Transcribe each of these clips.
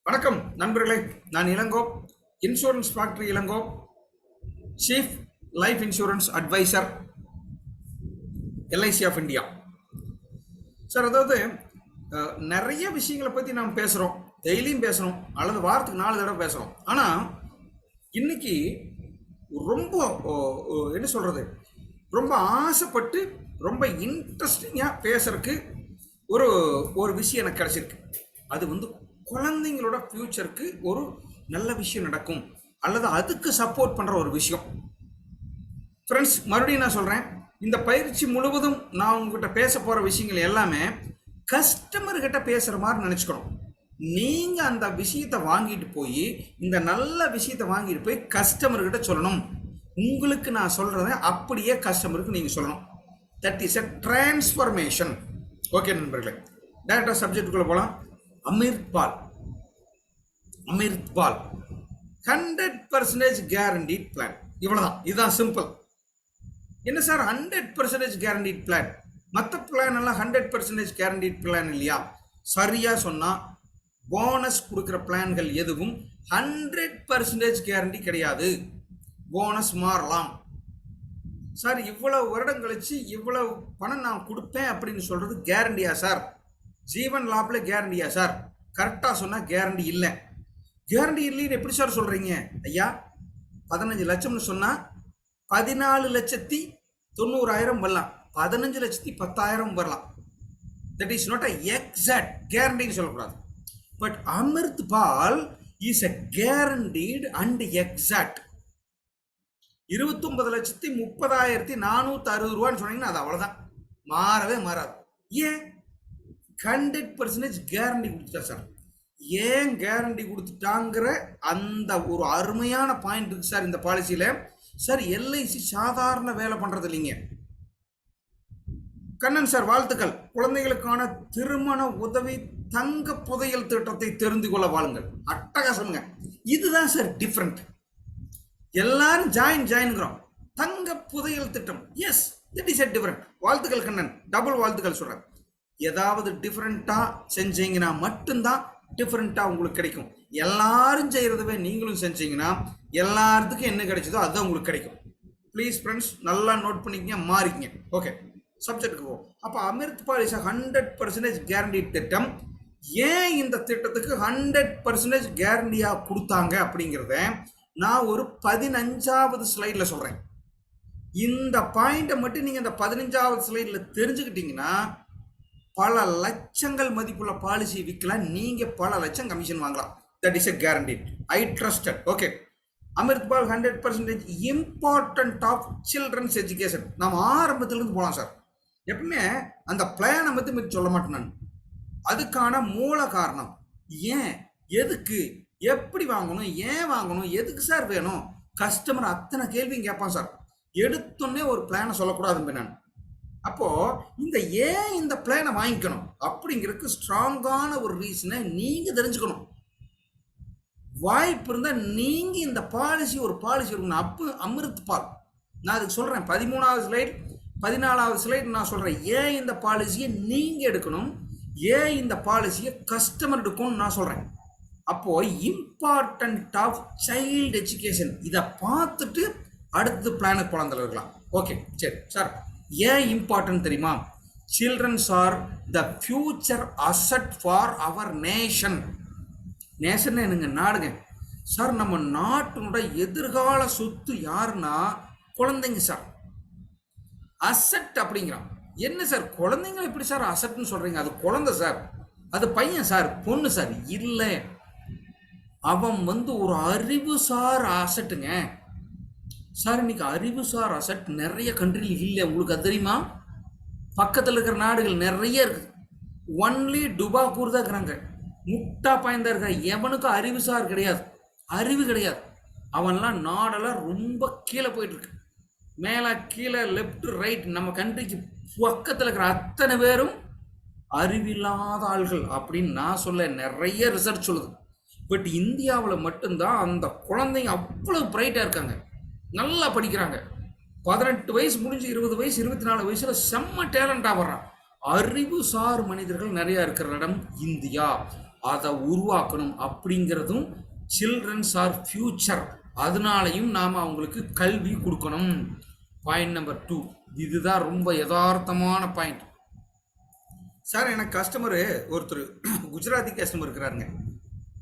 வணக்கம் நண்பர்களே, நான் Ilango, insurance factory Ilango, chief life insurance advisor, LIC of India. Sir, அதாவது நிறைய விஷயங்களை பற்றி நாம் பேசுகிறோம், டெய்லியும் பேசுகிறோம், அல்லது வாரத்துக்கு 4 தடவை பேசுகிறோம். ஆனால் இன்னைக்கு ரொம்ப என்ன சொல்கிறது, ரொம்ப ஆசைப்பட்டு ரொம்ப இன்ட்ரெஸ்டிங்காக பேசுறதுக்கு ஒரு ஒரு விஷயம் எனக்கு கிடச்சிருக்கு. அது வந்து குழந்தைங்களோட ஃப்யூச்சருக்கு ஒரு நல்ல விஷயம் நடக்கும், அல்லது அதுக்கு சப்போர்ட் பண்ணுற ஒரு விஷயம். ஃப்ரெண்ட்ஸ், மறுபடியும் நான் சொல்கிறேன், இந்த பயிற்சி முழுவதும் நான் உங்ககிட்ட பேச போகிற விஷயங்கள் எல்லாமே கஸ்டமர்கிட்ட பேசுகிற மாதிரி நினச்சிக்கணும். நீங்கள் அந்த விஷயத்தை வாங்கிட்டு போய், இந்த நல்ல விஷயத்தை வாங்கிட்டு போய் கஸ்டமர்கிட்ட சொல்லணும். உங்களுக்கு நான் சொல்கிறத அப்படியே கஸ்டமருக்கு நீங்கள் சொல்லணும். That is a transformation. Okay நண்பர்களே, டேரக்டாக சப்ஜெக்டுக்குள்ளே போகலாம். அமிர்த்பால் 100% கேரண்டீட் பிளான். இவ்வளோதான், இதுதான் சிம்பிள். என்ன சார் 100% கேரண்டீட் பிளான்? மற்ற பிளான் எல்லாம் 100% கேரண்டீட் பிளான் இல்லையா? சரியா சொன்னா, போனஸ் கொடுக்குற பிளான்கள் எதுவும் 100% கேரண்டி கிடையாது. போனஸ் மாறலாம். சார், இவ்வளவு வருடம் கழிச்சு இவ்வளவு பணம் நான் கொடுப்பேன் அப்படின்னு சொல்றது கேரண்டியா சார்? ஜீவன் லாப்ல கேரண்டியா சார்? கரெக்டா சொன்னா கேரண்டி இல்லை. கேரண்டி இல்லைன்னு எப்படி சார் சொல்றீங்க? ஐயா, 15 லட்சம்னு சொன்னா 14,90,000 வரலாம், 15,10,000 வரலாம். That is not a exact கேரண்டின்னு சொல்லக்கூடாது. But Amritpal is a guaranteed and exact. 29,30,460 ரூபான்னு சொன்னீங்கன்னா அது அவ்வளவுதான், மாறவே மாறாது. ஏன் 100% கேரண்டி கொடுத்துட்டா சார்? ஏன் கேரண்டி கொடுத்துட்டாங்கிற அந்த ஒரு அருமையான பாயிண்ட் இருக்கு சார் இந்த பாலிசியில. சார், எல்ஐசி சாதாரண வேலை பண்றது இல்லைங்க. கண்ணன் சார், வாழ்த்துக்கள். குழந்தைகளுக்கான திருமண உதவி தங்க புதையல் திட்டத்தை தெரிந்து கொள்ள வாழுங்கள். அட்டகாசம்ங்க. இதுதான் சார் டிஃப்ரெண்ட். எல்லாரும் ஜாயின்ங்கிறோம். தங்க புதையல் திட்டம், yes, that is a different. வாழ்த்துக்கள் கண்ணன், டபுள் வாழ்த்துக்கள் சொல்றேன். ஏதாவது டிஃப்ரெண்டா செஞ்சீங்கன்னா மட்டும்தான் டிஃப்ரெண்டா உங்களுக்கு கிடைக்கும். எல்லாரும் செய்யறதுவே நீங்களும் செஞ்சீங்கன்னா எல்லாத்துக்கும் என்ன கிடைச்சதோ அதுதான் உங்களுக்கு கிடைக்கும். ப்ளீஸ் ஃப்ரெண்ட்ஸ், நல்லா நோட் பண்ணிக்கங்க, மாறிக்கங்க. ஓகே, சப்ஜெக்டுக்கு போ. அப்போ அமிர்த்பால் இஸ் 100% கேரண்டி திட்டம். ஏன் இந்த திட்டத்துக்கு 100% கேரண்டியா கொடுத்தாங்க அப்படிங்கிறத நான் ஒரு 15வது ஸ்லைட்ல சொல்றேன். இந்த பாயிண்ட்டை மட்டும் நீங்க இந்த 15வது ஸ்லைட்ல தெரிஞ்சுக்கிட்டீங்கன்னா பல லட்சங்கள் மதிப்புள்ள பாலிசி விற்கலாம், நீங்க பல லட்சம் கமிஷன் வாங்கலாம். That is a guarantee. I trusted. Okay, Amritpal 100% important of children's education. நாம் ஆரம்பத்திலிருந்து போகலாம் சார். எப்பவுமே அந்த பிளானை பற்றி சொல்ல மாட்டேன் நான். அதுக்கான மூல காரணம், ஏன், எதுக்கு, எப்படி வாங்கணும், ஏன் வாங்கணும், எதுக்கு சார் வேணும், கஸ்டமர் அத்தனை கேள்வியும் கேட்பான் சார். எடுத்தோன்னே ஒரு பிளானை சொல்லக்கூடாதுங்க நான். அப்போ ஏன் இந்த பிளானை வாங்கிக்கணும் அப்படிங்கிறதுக்கு ஸ்ட்ராங்கான ஒரு ரீசனை நீங்க தெரிஞ்சுக்கணும். வாய்ப்பு இருந்தா நீங்க இந்த பாலிசி ஒரு பாலிசி இருக்கணும். அப்போ அமிர்த்பால் நான் அதுக்கு சொல்றேன். 13வது ஸ்லைட், 14வது ஸ்லைட் நான் சொல்றேன். ஏன் இந்த பாலிசியை நீங்க எடுக்கணும், ஏன் இந்த பாலிசியை கஸ்டமர் எடுக்கணும்னு நான் சொல்றேன். அப்போ இம்பார்ட்டன்ட் ஆஃப் சைல்டு எஜுகேஷன், இதை பார்த்துட்டு அடுத்து பிளானுக்கு போலாம் இருக்கலாம். ஓகே, சரி சார், ஏன் இம்பார்ட்டன்ட் தெரியுமா? Childrens are the future asset for our nation. Nation என்னங்க? நாடுங்க சார். நம்ம நாட்டினோட எதிர்கால சொத்து யாருன்னா குழந்தைங்க சார். அசட் அப்படிங்கிறான். என்ன சார் குழந்தைங்க எப்படி சார் அசட்னு சொல்றீங்க? அது குழந்தை சார், அது பையன் சார், பொண்ணு சார். இல்லை, அவன் ஒரு அறிவுசார் அசட்டுங்க சார். இன்னைக்கு அறிவுசார் அசட் நிறைய கண்ட்ரியில் இல்லை, உங்களுக்கு அது தெரியுமா? பக்கத்தில் இருக்கிற நாடுகள் நிறைய இருக்குது. ஒன்லி டுபாக்கூர் தான் இருக்கிறாங்க. முட்டா பயந்தா இருக்காங்க. எவனுக்கும் அறிவுசார் கிடையாது, அறிவு கிடையாது. அவன்லாம் நாடெல்லாம் ரொம்ப கீழே போயிட்டு இருக்கு. மேலே கீழே லெஃப்ட் ரைட் நம்ம கண்ட்ரிக்கு பக்கத்தில் இருக்கிற அத்தனை பேரும் அறிவில்லாத ஆள்கள் அப்படின்னு நான் சொல்ல நிறைய ரிசர்ச் சொல்லுது. பட் இந்தியாவில் மட்டும்தான் அந்த குழந்தைங்க அவ்வளவு பிரைட்டாக இருக்காங்க, நல்லா படிக்கிறாங்க. 18 வயசு முடிஞ்சு 20 வயசு 24 வயசுல செம்ம டேலண்டா வர்றான். அறிவுசார் மனிதர்கள் நிறைய இருக்கிற இடம் இந்தியா. அதை உருவாக்கணும். அப்படிங்கிறதும் சில்ட்ரன்ஸ் ஆர் ஃபியூச்சர், அதனாலையும் நாம் அவங்களுக்கு கல்வி கொடுக்கணும். பாயிண்ட் நம்பர் 2, இதுதான் ரொம்ப யதார்த்தமான பாயிண்ட். சார் எனக்கு கஸ்டமரு ஒருத்தர் குஜராத்தி கஸ்டமர் இருக்கிறாருங்க.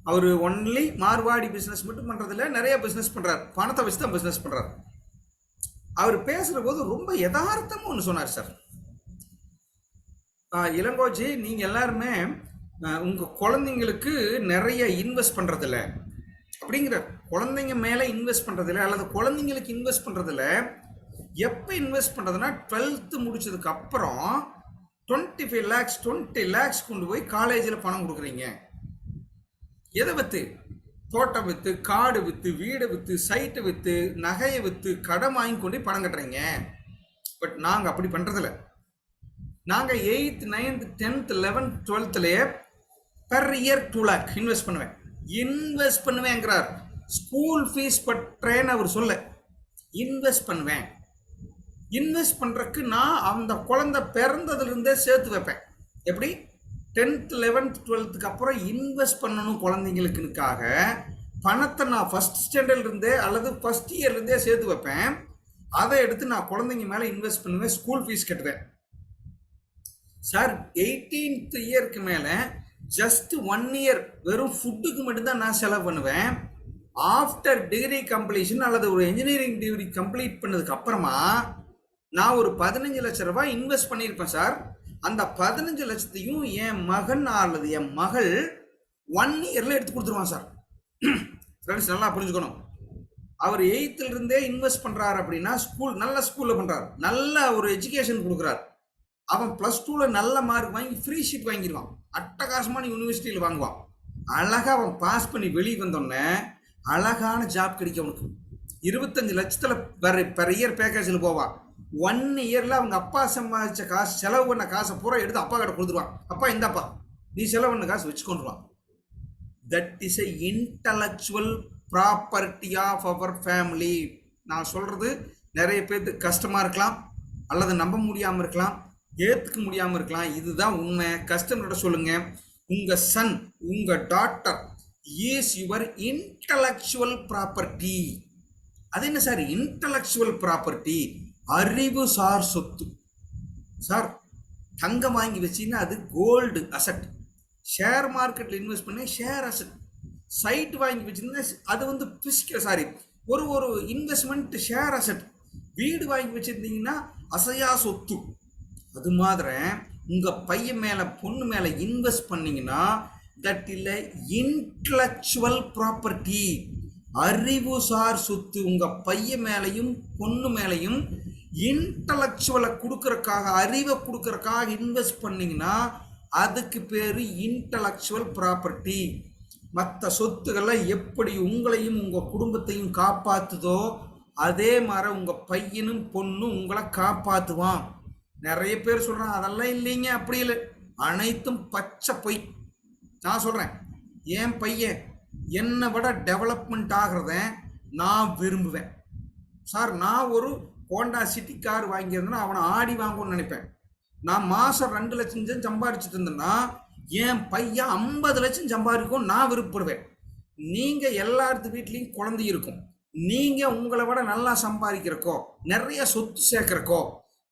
அவர் ஒன்லி மார்வாடி பிஸ்னஸ் மட்டும் பண்ணுறதில்ல, நிறைய பிஸ்னஸ் பண்ணுறாரு, பணத்தை வச்சு தான் பிஸ்னஸ் பண்ணுறாரு. அவர் பேசுகிற போது ரொம்ப யதார்த்தமாக ஒன்று சொன்னார். சார் இளங்கோஜி, நீங்கள் எல்லாருமே உங்கள் குழந்தைங்களுக்கு நிறைய இன்வெஸ்ட் பண்ணுறதில்ல அப்படிங்கிறார். குழந்தைங்க மேலே இன்வெஸ்ட் பண்ணுறதில்ல, அல்லது குழந்தைங்களுக்கு இன்வெஸ்ட் பண்ணுறதில்ல. எப்போ இன்வெஸ்ட் பண்ணுறதுன்னா 12th முடிச்சதுக்கு அப்புறம் 25 lakhs 20 lakhs கொண்டு போய் காலேஜில் பணம் கொடுக்குறீங்க. எதை விற்று? தோட்டம் விற்று, காடு விற்று, வீடை விற்று, சைட்டை விற்று, நகையை விற்று, கடன் வாங்கி கொண்டு பணம் கட்டுறீங்க. பட் நாங்கள் அப்படி பண்ணுறதில்ல. நாங்கள் 8th 9th 10th 11th 12thலேயே பெர் இயர் 2 lakh இன்வெஸ்ட் பண்ணுவேங்கிறார். ஸ்கூல் ஃபீஸ் பற்றேன்னு அவர் சொல்ல, இன்வெஸ்ட் பண்ணுவேன். இன்வெஸ்ட் பண்ணுறதுக்கு நான் அந்த குழந்தை பிறந்ததுலேருந்தே சேர்த்து வைப்பேன். எப்படி? 10th 11th 12th அப்புறம் இன்வெஸ்ட் பண்ணணும் குழந்தைங்களுக்குனுக்காக பணத்தை நான் ஃபஸ்ட் ஸ்டாண்டர்ட்லேருந்தே அல்லது ஃபஸ்ட் இயர்லேருந்தே சேர்த்து வைப்பேன். அதை எடுத்து நான் குழந்தைங்க மேலே இன்வெஸ்ட் பண்ணுவேன், ஸ்கூல் ஃபீஸ் கட்டுவேன். சார் 18th இயருக்கு மேலே ஜஸ்ட் 1 year வெறும் ஃபுட்டுக்கு மட்டும்தான் நான் செலவு பண்ணுவேன். ஆஃப்டர் டிகிரி கம்ப்ளீஷன் அல்லது ஒரு இன்ஜினியரிங் டிகிரி கம்ப்ளீட் பண்ணதுக்கு அப்புறமா நான் ஒரு 15 லட்சம் ரூபாய் இன்வெஸ்ட் பண்ணியிருப்பேன். சார் அந்த 15 லட்சத்தையும் என் மகன் அல்லது என் மகள் 1 yearல எடுத்து கொடுத்துருவான். சார் ஃப்ரெண்ட்ஸ் நல்லா புரிஞ்சுக்கணும். அவர் 8th இருந்தே இன்வெஸ்ட் பண்ணுறாரு அப்படின்னா நல்ல ஸ்கூலில் பண்ணுறாரு, நல்ல ஒரு எஜுகேஷன் கொடுக்குறாரு. அவன் +2ல் நல்ல மார்க் வாங்கி ஃப்ரீ ஷீட் வாங்கிடுவான், அட்டகாசமான யூனிவர்சிட்டியில் வாங்குவான். அழகாக அவன் பாஸ் பண்ணி வெளியே வந்தோடனே அழகான ஜாப் கிடைக்கும் அவனுக்கு. 25 லட்சத்தில் பெர் இயர் பேக்கேஜில் போவான். 1 yearல அவங்க அப்பா சம்பாதிச்ச காசு, செலவு பண்ண காசை பூரா எடுத்து அப்பா கிட்ட கொடுத்துருவான். அப்பா இந்தாப்பா நீ செலவு பண்ண காசு வச்சுக்கொண்டுருவான். That is a intellectual property of our family. நான் சொல்கிறது நிறைய பேருக்கு கஷ்டமாக இருக்கலாம், அல்லது நம்ப முடியாமல் இருக்கலாம், ஏற்றுக்க முடியாமல் இருக்கலாம். இதுதான் உண்மை. கஸ்டமர்கிட்ட சொல்லுங்கள், உங்கள் சன் உங்கள் daughter is your intellectual property. அது என்ன சார் இன்டலெக்சுவல் ப்ராப்பர்ட்டி? அறிவு சார் சொத்து. சார் தங்கம் வாங்கி வச்சிங்கன்னா அது கோல்டு அசட். ஷேர் மார்க்கெட்டில் இன்வெஸ்ட் பண்ணி ஷேர் அசட். சைட் வாங்கி வச்சிருந்தா அது வந்து பிசிக்கல் ஒரு இன்வெஸ்ட்மெண்ட் ஷேர் அசட். வீடு வாங்கி வச்சுருந்தீங்கன்னா அசையா சொத்து. அது மாதிரி உங்கள் பையன் மேலே பொண்ணு மேலே இன்வெஸ்ட் பண்ணிங்கன்னா தட் இல்லை இன்டலெக்சுவல் ப்ராப்பர்ட்டி, அறிவுசார் சொத்து. உங்கள் பையன் மேலேயும் பொண்ணு மேலேயும் இன்டலெக்சுவலை கொடுக்கறக்காக, அறிவை கொடுக்கறக்காக இன்வெஸ்ட் பண்ணிங்கன்னா அதுக்கு பேர் இன்டலெக்சுவல் ப்ராப்பர்ட்டி. மற்ற சொத்துக்கள்லாம் எப்படி உங்களையும் உங்கள் குடும்பத்தையும் காப்பாற்றுதோ அதே மாதிரி உங்கள் பையனும் பொண்ணும் உங்களை காப்பாற்றுவான். நிறைய பேர் சொல்கிறாங்க அதெல்லாம் இல்லைங்க, அப்படி இல்லை, அனைத்தும் பச்சை பொய். நான் சொல்கிறேன், என் பையன் என்னை விட டெவலப்மெண்ட் ஆகிறத நான் விரும்புவேன். சார் நான் ஒரு ஹோண்டா சிட்டி கார் வாங்கியிருந்தேன்னா அவனை ஆடி வாங்கணும்னு நினைப்பேன். நான் மாதம் 2 லட்சம் சம்பாதிச்சுட்டு இருந்தேன்னா என் பையன் 50 லட்சம் சம்பாதிக்கும் நான் விருப்பப்படுவேன். நீங்கள் எல்லாத்து வீட்லேயும் குழந்தை இருக்கும். நீங்கள் உங்களை விட நல்லா சம்பாதிக்கிறக்கோ, நிறைய சொத்து சேர்க்குறக்கோ,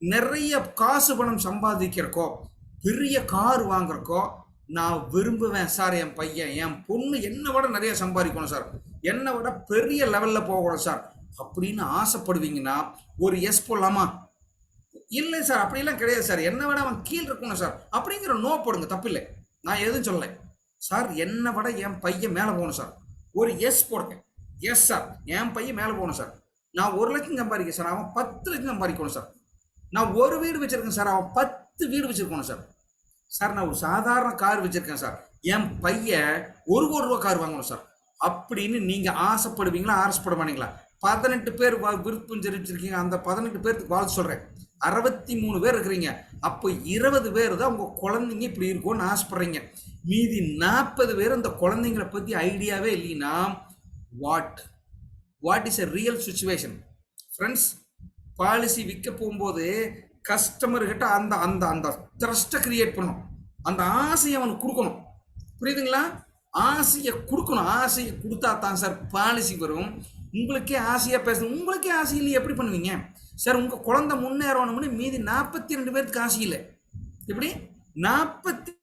நிறைய காசு பணம் சம்பாதிக்கிறக்கோ, பெரிய கார் வாங்குறக்கோ நான் விரும்புவேன். சார் என் பையன் என் பொண்ணு என்னை விட நிறைய சம்பாதிக்கணும் சார், என்னை விட பெரிய லெவலில் போகணும் சார் அப்படின்னு ஆசைப்படுவீங்கன்னா ஒரு எஸ் போடலாமா? இல்லை சார் அப்படிலாம் கிடையாது சார், என்னை விட அவன் கீழே இருக்கணும் சார் அப்படிங்கிற நோ போடுங்க, தப்பில்லை, நான் எதுவும் சொல்லலை. சார் என்னை விட என் பையன் மேலே போகணும் சார், ஒரு எஸ் போடுங்க. எஸ் சார் என் பையன் மேலே போகணும் சார், நான் 1 லட்சம் சம்பாதிக்கேன் சார், அவன் 10 லட்சம் சம்பாதிக்கணும் சார், நான் ஒரு வீடு வச்சுருக்கேன் சார், அவன் 10 வீடு வச்சுருக்கணும் சார், சார் நான் ஒரு சாதாரண கார் வச்சுருக்கேன் சார், என் பையன் 1 கோடி ரூபா கார் வாங்கணும் சார் அப்படின்னு நீங்கள் ஆசைப்படுவீங்களா? ஆசைப்பட மாட்டீங்களா? 18 பேர் விருப்பம் தெரிவிச்சிருக்கீங்க, அந்த 18 பேருக்கு வாழ்த்து சொல்கிறேன். 63 பேர் இருக்கிறீங்க, அப்போ 20 பேர் தான் உங்கள் குழந்தைங்க இப்படி இருக்கும்னு ஆசைப்படுறீங்க. மீதி 40 பேர் அந்த குழந்தைங்களை பற்றி ஐடியாவே இல்லைன்னா what is a real situation? Friends, policy விற்க போகும்போது கஸ்டமர்கிட்ட அந்த அந்த அந்த த்ரஸ்ட்டை கிரியேட் பண்ணணும், அந்த ஆசையை அவனுக்கு கொடுக்கணும். புரியுதுங்களா? ஆசையை கொடுக்கணும். ஆசையை கொடுத்தா தான் சார் பாலிசி வரும். உங்களுக்கே ஆசையாக பேசணும். உங்களுக்கே ஆசை இல்லை, எப்படி பண்ணுவீங்க சார்? உங்கள் குழந்தை முன்னேறணும்னு மீதி 42 பேருக்கு ஆசை இல்லை. எப்படி 42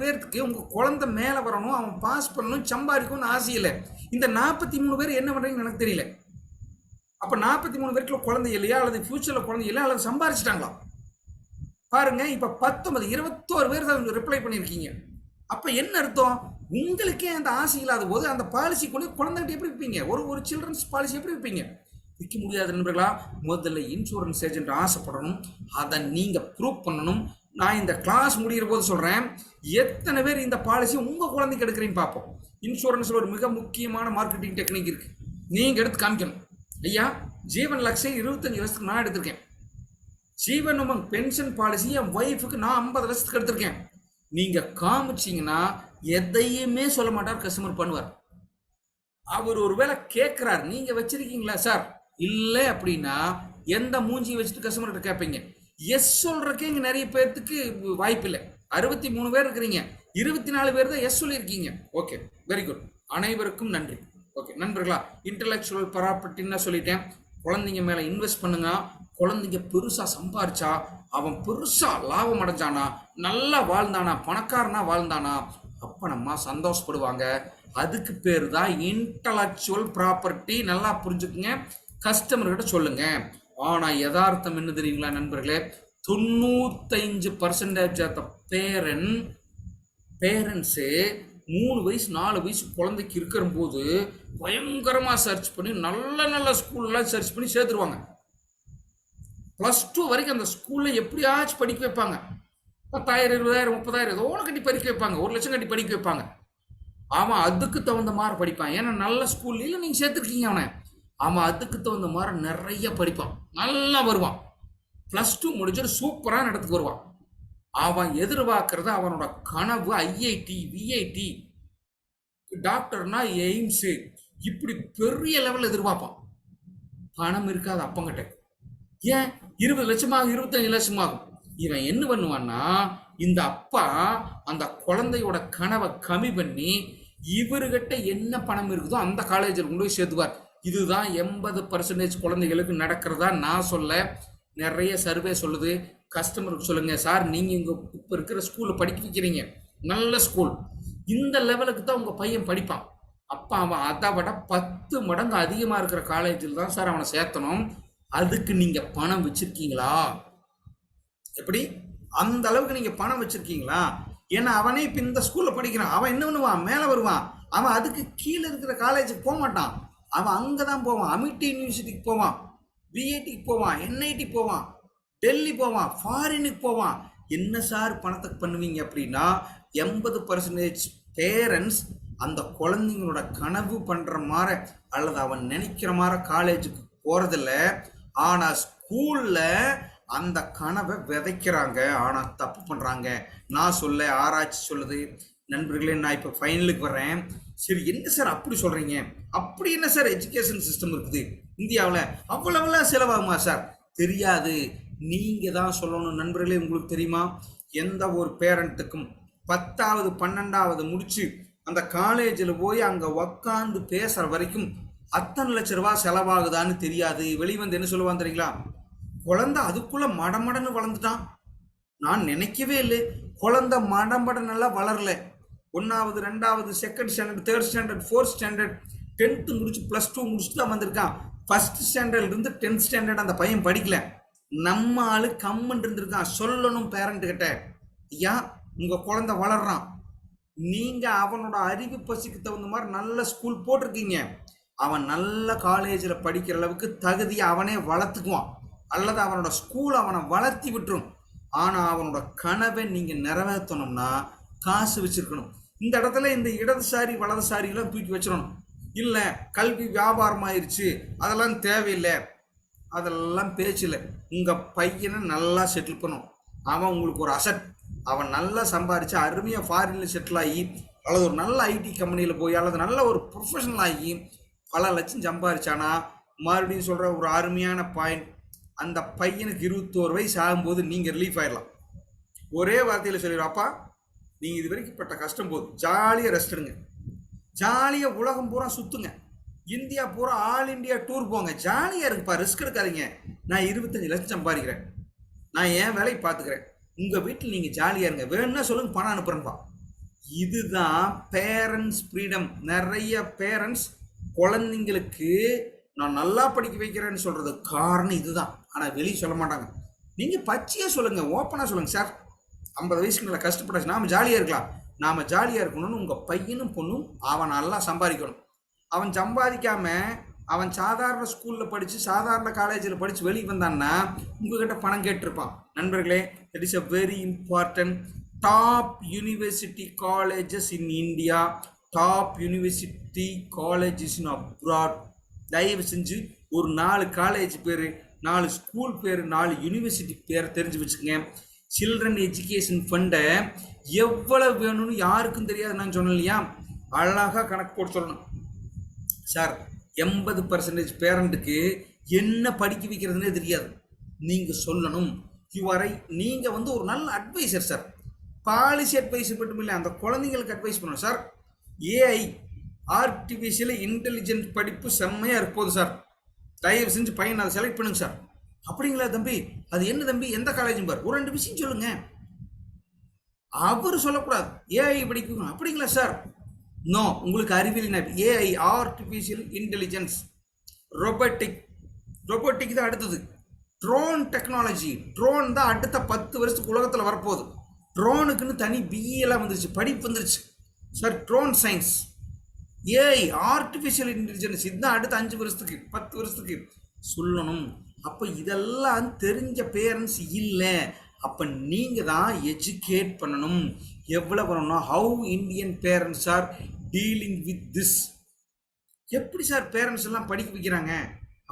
பேருக்கு உங்கள் குழந்தை மேலே வரணும், அவன் பாஸ் பண்ணணும், சம்பாதிக்கணும்னு ஆசை இல்லை. இந்த 43 பேர் என்ன பண்ணுறீங்கன்னு எனக்கு தெரியல. அப்போ 43 பேருக்குள்ள குழந்தை இல்லையா, அல்லது ஃபியூச்சரில் குழந்தை இல்லையா, அல்லது சம்பாரிச்சிட்டாங்களா பாருங்க. இப்போ 19 21 பேர் தான் ரிப்ளை பண்ணியிருக்கீங்க. அப்போ என்ன அர்த்தம்? உங்களுக்கே அந்த ஆசை இல்லாத போது அந்த பாலிசிக்குள்ளே குழந்தைகிட்ட எப்படி வைப்பீங்க? ஒரு சில்ட்ரன்ஸ் பாலிசி எப்படி வைப்பீங்க? விற்க முடியாது நண்பர்களா. முதல்ல இன்சூரன்ஸ் ஏஜென்ட் ஆசைப்படணும், அதை நீங்கள் ப்ரூவ் பண்ணணும். நான் இந்த கிளாஸ் முடிகிற போது சொல்கிறேன், எத்தனை பேர் இந்த பாலிசி உங்கள் குழந்தைக்கு எடுக்கிறீன்னு பார்ப்போம். இன்சூரன்ஸில் ஒரு மிக முக்கியமான மார்க்கெட்டிங் டெக்னிக் இருக்குது, நீங்கள் எடுத்து காமிக்கணும். ஐயா, ஜீவன் லக்ஷை 25 வருஷத்துக்கு நான் எடுத்திருக்கேன். ஜீவன் உமங் பென்ஷன் பாலிசி என் ஒய்ஃபுக்கு நான் 50 வருஷத்துக்கு எடுத்திருக்கேன். நீங்கள் காமிச்சிங்கன்னா எதையுமே சொல்ல மாட்டார், கஸ்டமர் பண்ணுவார். அவர் ஒரு வேளை கேட்குறார், நீங்கள் வச்சிருக்கீங்களா சார்? இல்லை அப்படின்னா எந்த மூஞ்சியை வச்சுட்டு கஸ்டமர்கிட்ட கேட்பீங்க? எஸ் சொல்கிறக்கே இங்கே நிறைய பேர்த்துக்கு வாய்ப்பு இல்லை. 63 பேர் இருக்கிறீங்க, 24 பேர் தான் எஸ் சொல்லியிருக்கீங்க. Okay, very good. அனைவருக்கும் நன்றி. ஓகே நண்பர்களா, இன்டலெக்சுவல் ப்ராப்பர்ட்டின்னு சொல்லிட்டேன். குழந்தைங்க மேலே இன்வெஸ்ட் பண்ணுங்க. குழந்தைங்க பெருசாக சம்பாரிச்சா, அவன் பெருசாக லாபம் அடைஞ்சானா, நல்லா வாழ்ந்தானா, பணக்காரனா வாழ்ந்தானா, அப்போ நம்ம சந்தோஷப்படுவாங்க. அதுக்கு பேர் தான் இன்டலெக்சுவல் ப்ராப்பர்ட்டி. நல்லா புரிஞ்சுக்குங்க, கஸ்டமர்கிட்ட சொல்லுங்க. ஆனால் யதார்த்தம் என்ன தெரியுங்களா நண்பர்களே? 95% ஆஃப் த பேரண்ட்ஸு 3 வயசு 4 வயசு குழந்தைக்கு இருக்கிற போது பயங்கரமாக சர்ச் பண்ணி நல்ல ஸ்கூல்லாம் சர்ச் பண்ணி சேர்த்துருவாங்க. +2 வரைக்கும் அந்த ஸ்கூலில் எப்படியாச்சும் படிக்க வைப்பாங்க. 10,000 20,000 30,000 ஏதோ ஒன்று கட்டி படிக்க வைப்பாங்க, 1 லட்சம் கட்டி படிக்க வைப்பாங்க. அவன் அதுக்கு தகுந்த மாதிரி படிப்பான். ஏன்னா நல்ல ஸ்கூல் இல்லை, நீங்கள் சேர்த்துருக்கீங்க அவனை. அவன் அதுக்கு தகுந்த மாதிரி நிறைய படிப்பான், நல்லா வருவான். +2 முடிச்சுட்டு சூப்பரான இடத்துக்கு வருவான். அவன் எதிர்பார்க்கறது, அவனோட கனவு ஐஐடி, விஐடி, டாக்டர்னா எய்ம்ஸு, இப்படி பெரிய லெவலில் எதிர்பார்ப்பான். பணம் இருக்காது அப்பங்கிட்ட. ஏன் 20 லட்சமாகும், 25 லட்சமாகும். இவன் என்ன பண்ணுவான்னா, இந்த அப்பா அந்த குழந்தையோட கனவை கம்மி பண்ணி இவர்கிட்ட என்ன பணம் இருக்குதோ அந்த காலேஜில் கொண்டு போய் சேர்த்துவார். இதுதான் 80% குழந்தைகளுக்கு நடக்கிறதா நான் சொல்ல. நிறைய சர்வே சொல்லுது. கஸ்டமருக்கு சொல்லுங்கள், சார் நீங்கள் இங்கே இப்போ இருக்கிற ஸ்கூலில் படிக்க வைக்கிறீங்க, நல்ல ஸ்கூல், இந்த லெவலுக்கு தான் உங்கள் பையன் படிப்பான். அப்போ அவன் அதை விட 10 மடங்கு அதிகமாக இருக்கிற காலேஜில் தான் சார் அவனை சேர்த்தணும். அதுக்கு நீங்கள் பணம் வச்சுருக்கீங்களா? எப்படி அந்த அளவுக்கு நீங்கள் பணம் வச்சுருக்கீங்களா? ஏன்னா அவனே இப்போ இந்த ஸ்கூலில் படிக்கிறான். அவன் என்ன பண்ணுவான்? மேலே வருவான். அவன் அதுக்கு கீழே இருக்கிற காலேஜுக்கு போக மாட்டான். அவன் அங்கே தான் போவான். அமிட்டி யூனிவர்சிட்டிக்கு போவான், பிஐடிக்கு போவான், என்ஐடி போவான், டெல்லி போவான், ஃபாரினுக்கு போவான். என்ன சார் பணத்துக்கு பண்ணுவீங்க அப்படின்னா, 80% பேரண்ட்ஸ் அந்த குழந்தைங்களோட கனவு பண்ணுற மாதிரி அல்லது அவன் நினைக்கிற மாதிரி காலேஜுக்கு போகிறதில்ல. ஆனால் ஸ்கூலில் அந்த கனவை விதைக்கிறாங்க. ஆனால் தப்பு பண்ணுறாங்க. நான் சொல்ல, ஆராய்ச்சி சொல்லுது. நண்பர்களே, நான் இப்போ ஃபைனலுக்கு வர்றேன். சரி, என்ன சார் அப்படி சொல்கிறீங்க? அப்படி என்ன சார் எஜுகேஷன் சிஸ்டம் இருக்குது இந்தியாவில்? அவ்வளவுலாம் செலவாகுமா சார்? தெரியாது, நீங்கள் தான் சொல்லணும். நண்பர்களே, உங்களுக்கு தெரியுமா, எந்த ஒரு பேரண்ட்டுக்கும் 10வது 12வது முடித்து அந்த காலேஜில் போய் அங்கே உக்காந்து பேசுகிற வரைக்கும் அத்தனை லட்ச ரூபா செலவாகுதான்னு தெரியாது. வெளிவந்து என்ன சொல்லுவான்னு தெரியுங்களா? குழந்தை அதுக்குள்ளே மடமடன்னு வளர்ந்துட்டான். நான் நினைக்கவே இல்லை, குழந்தை மடமடனெல்லாம் வளரல. 1வது 2வது second standard, 3rd standard, 4th standard, 10th முடிச்சு +2 முடிச்சுட்டு தான் வந்திருக்கான். 1st ஸ்டாண்டர்ட்லேருந்து 10th ஸ்டாண்டர்ட் அந்த பையன் படிக்கல. நம்ம ஆளு கம்மன் இருந்திருக்கான். சொல்லணும் பேரண்ட்டுக்கிட்ட, ஐயா உங்கள் குழந்தை வளர்றான், நீங்கள் அவனோட அறிவு பசிக்கு தகுந்த மாதிரி நல்ல ஸ்கூல் போட்டிருக்கீங்க, அவன் நல்ல காலேஜில் படிக்கிற அளவுக்கு தகுதியை அவனே வளர்த்துக்குவான். அல்லது அவனோட ஸ்கூல் அவனை வளர்த்தி விட்டுரும். ஆனால் அவனோட கனவை நீங்கள் நிறைவேற்றணும்னா காசு வச்சுருக்கணும். இந்த இடத்துல இந்த இடதுசாரி வலதுசாரிலாம் தூக்கி வச்சிடணும். இல்லை கல்வி வியாபாரம் ஆயிடுச்சு, அதெல்லாம் தேவையில்லை, அதெல்லாம் பேச்சில்லை. உங்கள் பையனை நல்லா செட்டில் பண்ணும். அவன் உங்களுக்கு ஒரு அசட். அவன் நல்லா சம்பாரித்து அருமையாக ஃபாரினில் செட்டில் ஆகி, அல்லது ஒரு நல்ல ஐடி கம்பெனியில் போய், அல்லது நல்ல ஒரு ப்ரொஃபஷனல் ஆகி பல லட்சம் சம்பாரிச்சானா, மறுபடியும் சொல்கிற ஒரு அருமையான பாயிண்ட், அந்த பையனுக்கு 21 வயசு ஆகும்போது நீங்கள் ரிலீஃப் ஆகிடலாம். ஒரே வார்த்தையில் சொல்லிடுவோம், அப்பா நீங்கள் இது வரைக்கும் பட்ட கஷ்டம் போதும், ஜாலியாக ரெஸ்ட் எடுங்க, ஜாலியாக உலகம் பூரா சுற்றுங்க, இந்தியா பூரா ஆல் இந்தியா டூர் போங்க, ஜாலியாக இருக்குப்பா, ரிஸ்க் எடுக்காதீங்க, நான் 25 லட்சம் சம்பாதிக்கிறேன், நான் என் வேலையை பார்த்துக்கிறேன், உங்கள் வீட்டில் நீங்கள் ஜாலியாக இருங்க, வேணும்னா சொல்லுங்க பணம் அனுப்புகிறேன்ப்பா. இதுதான் பேரண்ட்ஸ் ஃப்ரீடம். நிறைய பேரண்ட்ஸ் குழந்தைங்களுக்கு நான் நல்லா படிக்க வைக்கிறேன்னு சொல்கிறது காரணம் இதுதான். ஆனால் வெளியே சொல்ல மாட்டாங்க. நீங்கள் பச்சையாக சொல்லுங்கள், ஓப்பனாக சொல்லுங்கள், சார் 50 வயசுக்கு மேலே கஷ்டப்பட்டாச்சு, நாம் ஜாலியாக இருக்கலாம், நாம் ஜாலியாக இருக்கணும்னு உங்கள் பையனும் பொண்ணும் அவன் நல்லா சம்பாதிக்கணும். அவன் சம்பாதிக்காமல் அவன் சாதாரண ஸ்கூலில் படித்து சாதாரண காலேஜில் படித்து வெளியே வந்தான்னா உங்கள்கிட்ட பணம் கேட்டிருப்பான். நண்பர்களே, it is a very important. Top university colleges in India, top university colleges in abroad. தயவு செஞ்சு ஒரு 4 காலேஜ் பேர், 4 ஸ்கூல் பேர், 4 யூனிவர்சிட்டி பேர் தெரிஞ்சு வச்சுக்கோங்க. சில்ட்ரன் எஜுகேஷன் ஃபண்டை எவ்வளவு வேணும்னு யாருக்கும் தெரியாது. நான் சொன்னேன் இல்லையா, அழகாக கணக்கு போட்டு சொல்லணும். சார் 80% பேரண்ட்டுக்கு என்ன படிக்க வைக்கிறதுனே தெரியாது. நீங்கள் சொல்லணும். நீங்கள் வந்து ஒரு நல்ல அட்வைசர் சார். பாலிசி அட்வைசர் மட்டும் இல்லை, அந்த குழந்தைங்களுக்கு அட்வைஸ் பண்ணணும். சார் ஏஐ ஆர்டிஃபிஷியல் இன்டெலிஜென்ட் படிப்பு செம்மையாக இருப்போது சார், தயவு செஞ்சு பையன் அதை செலக்ட் பண்ணுங்க சார். அப்படிங்களா தம்பி, அது என்ன தம்பி, எந்த காலேஜும் பார், ஒரு 2 விஷயம் சொல்லுங்க. அவர் சொல்லக்கூடாது ஏஐ படிக்கணும். அப்படிங்களா சார், நோ, உங்களுக்கு அறிவியல் ஏஐ ஆர்டிஃபிஷியல் இன்டெலிஜென்ஸ், ரொபோட்டிக் தான் அடுத்தது. ட்ரோன் டெக்னாலஜி, ட்ரோன் தான் அடுத்த 10 வருஷத்துக்கு உலகத்தில் வரப்போகுது. ட்ரோனுக்குன்னு தனி பிஇலாம் வந்துருச்சு, படிப்பு வந்துருச்சு sir. Drone science, AI artificial intelligence, இதுதான் அடுத்த 5 வருஷத்துக்கு 10 வருஷத்துக்கு சொல்லணும். அப்போ இதெல்லாம் தெரிஞ்ச பேரண்ட்ஸ் இல்லை. அப்போ நீங்கள் தான் எஜுகேட் பண்ணணும். எவ்வளோ பண்ணணும்? How Indian parents R dealing with this. எப்படி சார் பேரண்ட்ஸ் எல்லாம் படிக்க வைக்கிறாங்க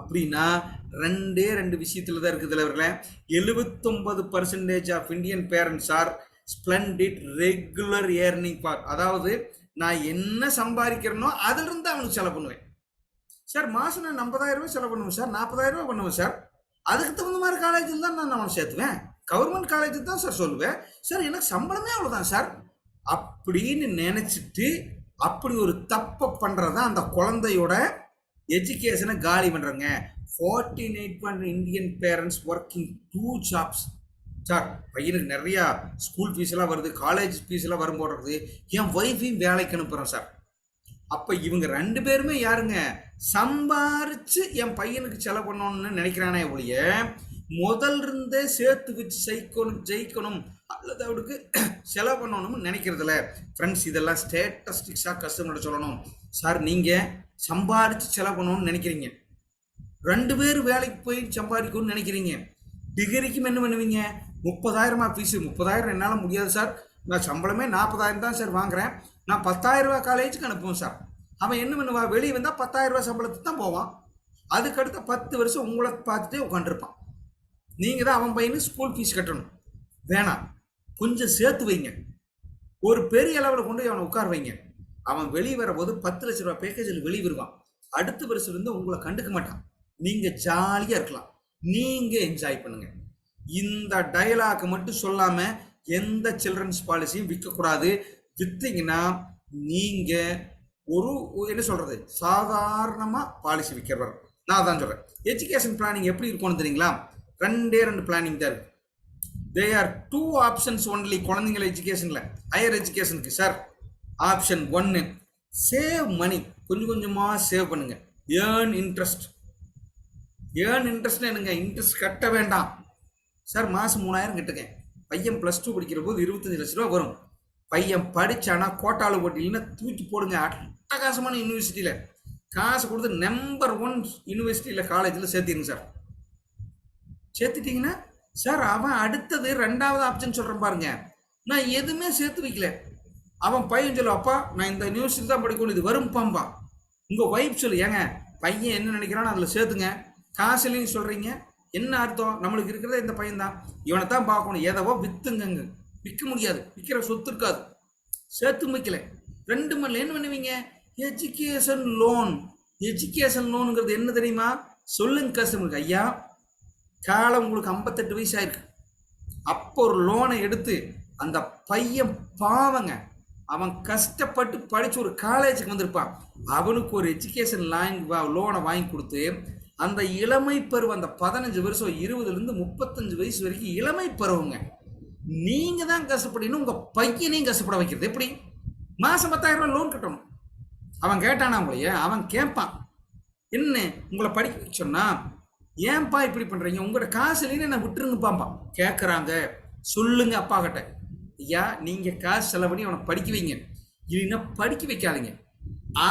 அப்படின்னா 2 விஷயத்தில் தான் இருக்குது தலைவர்களே. 79% of Indian parents are splendid regular earning பார். அதாவது நான் என்ன சம்பாதிக்கிறேனோ அதிலிருந்து அவனுக்கு செலவு பண்ணுவேன் சார். மாதம் நான் 50,000 ரூபாய் செலவு பண்ணுவேன் சார், 40,000 ரூபாய் பண்ணுவேன் சார். அதுக்கு தகுந்த மாதிரி காலேஜில் தான் நான் அவனை சேர்த்துவேன். கவர்மெண்ட் காலேஜுக்கு தான் சார் சொல்லுவேன். சார் எனக்கு சம்பளமே அவ்வளோதான் சார் அப்படின்னு நினச்சிட்டு அப்படி ஒரு தப்பை பண்ணுறது தான் அந்த குழந்தையோட எஜுகேஷனை காலி பண்ணுறங்க. 48% Indian parents working 2 jobs. Sir பையனுக்கு நிறையா ஸ்கூல் ஃபீஸ்லாம் வருது, காலேஜ் ஃபீஸ்லாம் வரும் போடுறது, என் ஒய்ஃபையும் வேலைக்கு அனுப்புகிறேன் சார். அப்போ இவங்க 2 பேருமே யாருங்க? சம்பாரித்து என் பையனுக்கு செலவு பண்ணணும்னு நினைக்கிறானே ஒழிய முதல் இருந்தே சேர்த்து வச்சு ஜெயிக்கணும் அல்லது அவருக்கு செலவு பண்ணணும்னு நினைக்கிறதில்ல. ஃப்ரெண்ட்ஸ், இதெல்லாம் ஸ்டேட்டஸ்டிக்ஸாக கஸ்டமர்கிட்ட சொல்லணும். சார் நீங்கள் சம்பாரித்து செலவு பண்ணணும்னு நினைக்கிறீங்க, 2 பேர் வேலைக்கு போய் சம்பாதிக்கணும்னு நினைக்கிறீங்க, டிகிரிக்கும் என்ன பண்ணுவீங்க? 30,000 ஃபீஸு. 30,000 என்னால் முடியாது சார், நான் சம்பளமே 40,000 தான் சார் வாங்குகிறேன், நான் 10,000 ரூபா காலேஜுக்கு அனுப்புவேன் சார். அவன் என்ன பண்ணுவான்? வெளியே வந்தால் 10,000 ரூபா சம்பளத்துக்கு தான் போவான். அதுக்கடுத்த 10 வருஷம் உங்களை பார்த்துட்டே உட்காந்துருப்பான். நீங்கள் தான் அவன் பையனுக்கு ஸ்கூல் ஃபீஸ் கட்டணும். வேணாம், கொஞ்சம் சேர்த்து வைங்க, ஒரு பெரிய அளவில் கொண்டு அவனை உட்கார வைங்க. அவன் வெளியே வரும்போது 10 லட்ச ரூபா பேக்கேஜில் வெளியே வருவான். அடுத்த வருஷம் இருந்து உங்களை கண்டுக்க மாட்டான். நீங்கள் ஜாலியாக இருக்கலாம், நீங்கள் என்ஜாய் பண்ணுங்கள். இந்த டயலாக் மட்டும் சொல்லாமல் எந்த சில்ட்ரன்ஸ் பாலிசியும் விற்கக்கூடாது. விற்றீங்கன்னா நீங்கள் ஒரு என்ன சொல்கிறது, சாதாரணமாக பாலிசி விற்கிறவர். நான் தான் சொல்கிறேன். எஜுகேஷன் பிளானிங் எப்படி இருக்கும்னு தெரியுங்களா? 2 பிளானிங் தான் இருக்குது. தே ஆர் 2 ஆப்ஷன்ஸ் ஒன்லி குழந்தைங்கள எஜுகேஷனில், ஹையர் எஜுகேஷனுக்கு. சார் ஆப்ஷன் 1, சேவ் மணி, கொஞ்சம் கொஞ்சமாக சேவ் பண்ணுங்கள். Earn interest. ஏர்ன் இன்ட்ரெஸ்ட்னு என்னங்க? இன்ட்ரெஸ்ட் கட்ட வேண்டாம் சார். மாதம் 3,000 கட்டுங்க. பையன் +2 படிக்கிற போது 25 லட்ச ரூபா வரும். பையன் படித்தானா கோட்டாளு போட்டியில்னா தூக்கி போடுங்க. அட்டகாசமான யூனிவர்சிட்டியில் காசு கொடுத்து நம்பர் 1 யூனிவர்சிட்டியில் காலேஜில் சேர்த்திடுங்க சார். சேர்த்துட்டிங்கன்னா சார் அவன் அடுத்தது 2வது ஆப்ஷன் சொல்கிறேன் பாருங்க. நான் எதுவுமே சேர்த்து வைக்கல. அவன் பையன் சொல்லு, அப்பா நான் இந்த யூனிவர்சிட்டி தான் படிக்கணும், இது வரும் பாம்பா. உங்கள் ஒய்ஃப் சொல்லு, ஏங்க பையன் என்ன நினைக்கிறானோ அதில் சேர்த்துங்க. காசுலையும் சொல்கிறீங்க, என்ன அர்த்தம்? நம்மளுக்கு இருக்கிறத இந்த பையன் தான், இவனை தான் பார்க்கணும். ஏதோ விற்றுங்க, விற்க முடியாது, விற்கிற சொத்து இருக்காது, சேர்த்து வைக்கல. 2 மணில என்ன பண்ணுவீங்க? Education loan. எஜுகேஷன் லோனுங்கிறது என்ன தெரியுமா? சொல்லுங்க கஸ்டமருக்கு, ஐயா காலம் உங்களுக்கு 58 வயசு ஆயிருக்கு, அப்போ ஒரு லோனை எடுத்து அந்த பையன் பாவங்க, அவன் கஷ்டப்பட்டு படிச்சு ஒரு காலேஜுக்கு வந்திருப்பான், அவனுக்கு ஒரு எஜுகேஷன் லோனை வாங்கி கொடுத்து அந்த இளமை பருவம், அந்த 15 வருஷம் 20லேருந்து 35 வயசு வரைக்கும் இளமை பருவங்க, நீங்க தான் கஷ்டப்படணும், உங்க பையனையும் கஷ்டப்பட வைக்கிறது எப்படி? மாசம் 10,000 ரூபாய் லோன் கட்டணும். அவன் கேட்டானா உங்களைய? அவன் கேட்பான், என்ன உங்களை படிக்க சொன்னா ஏன்பா இப்படி பண்றீங்க, உங்களோட காசு இல்லைன்னு என்ன விட்டுருங்கப்பாம்பா. கேட்குறாங்க, சொல்லுங்க அப்பா கிட்ட, ஐயா நீங்க காசு செலவு பண்ணி அவனை படிக்க வைங்க, இல்லைன்னா படிக்க வைக்காதீங்க.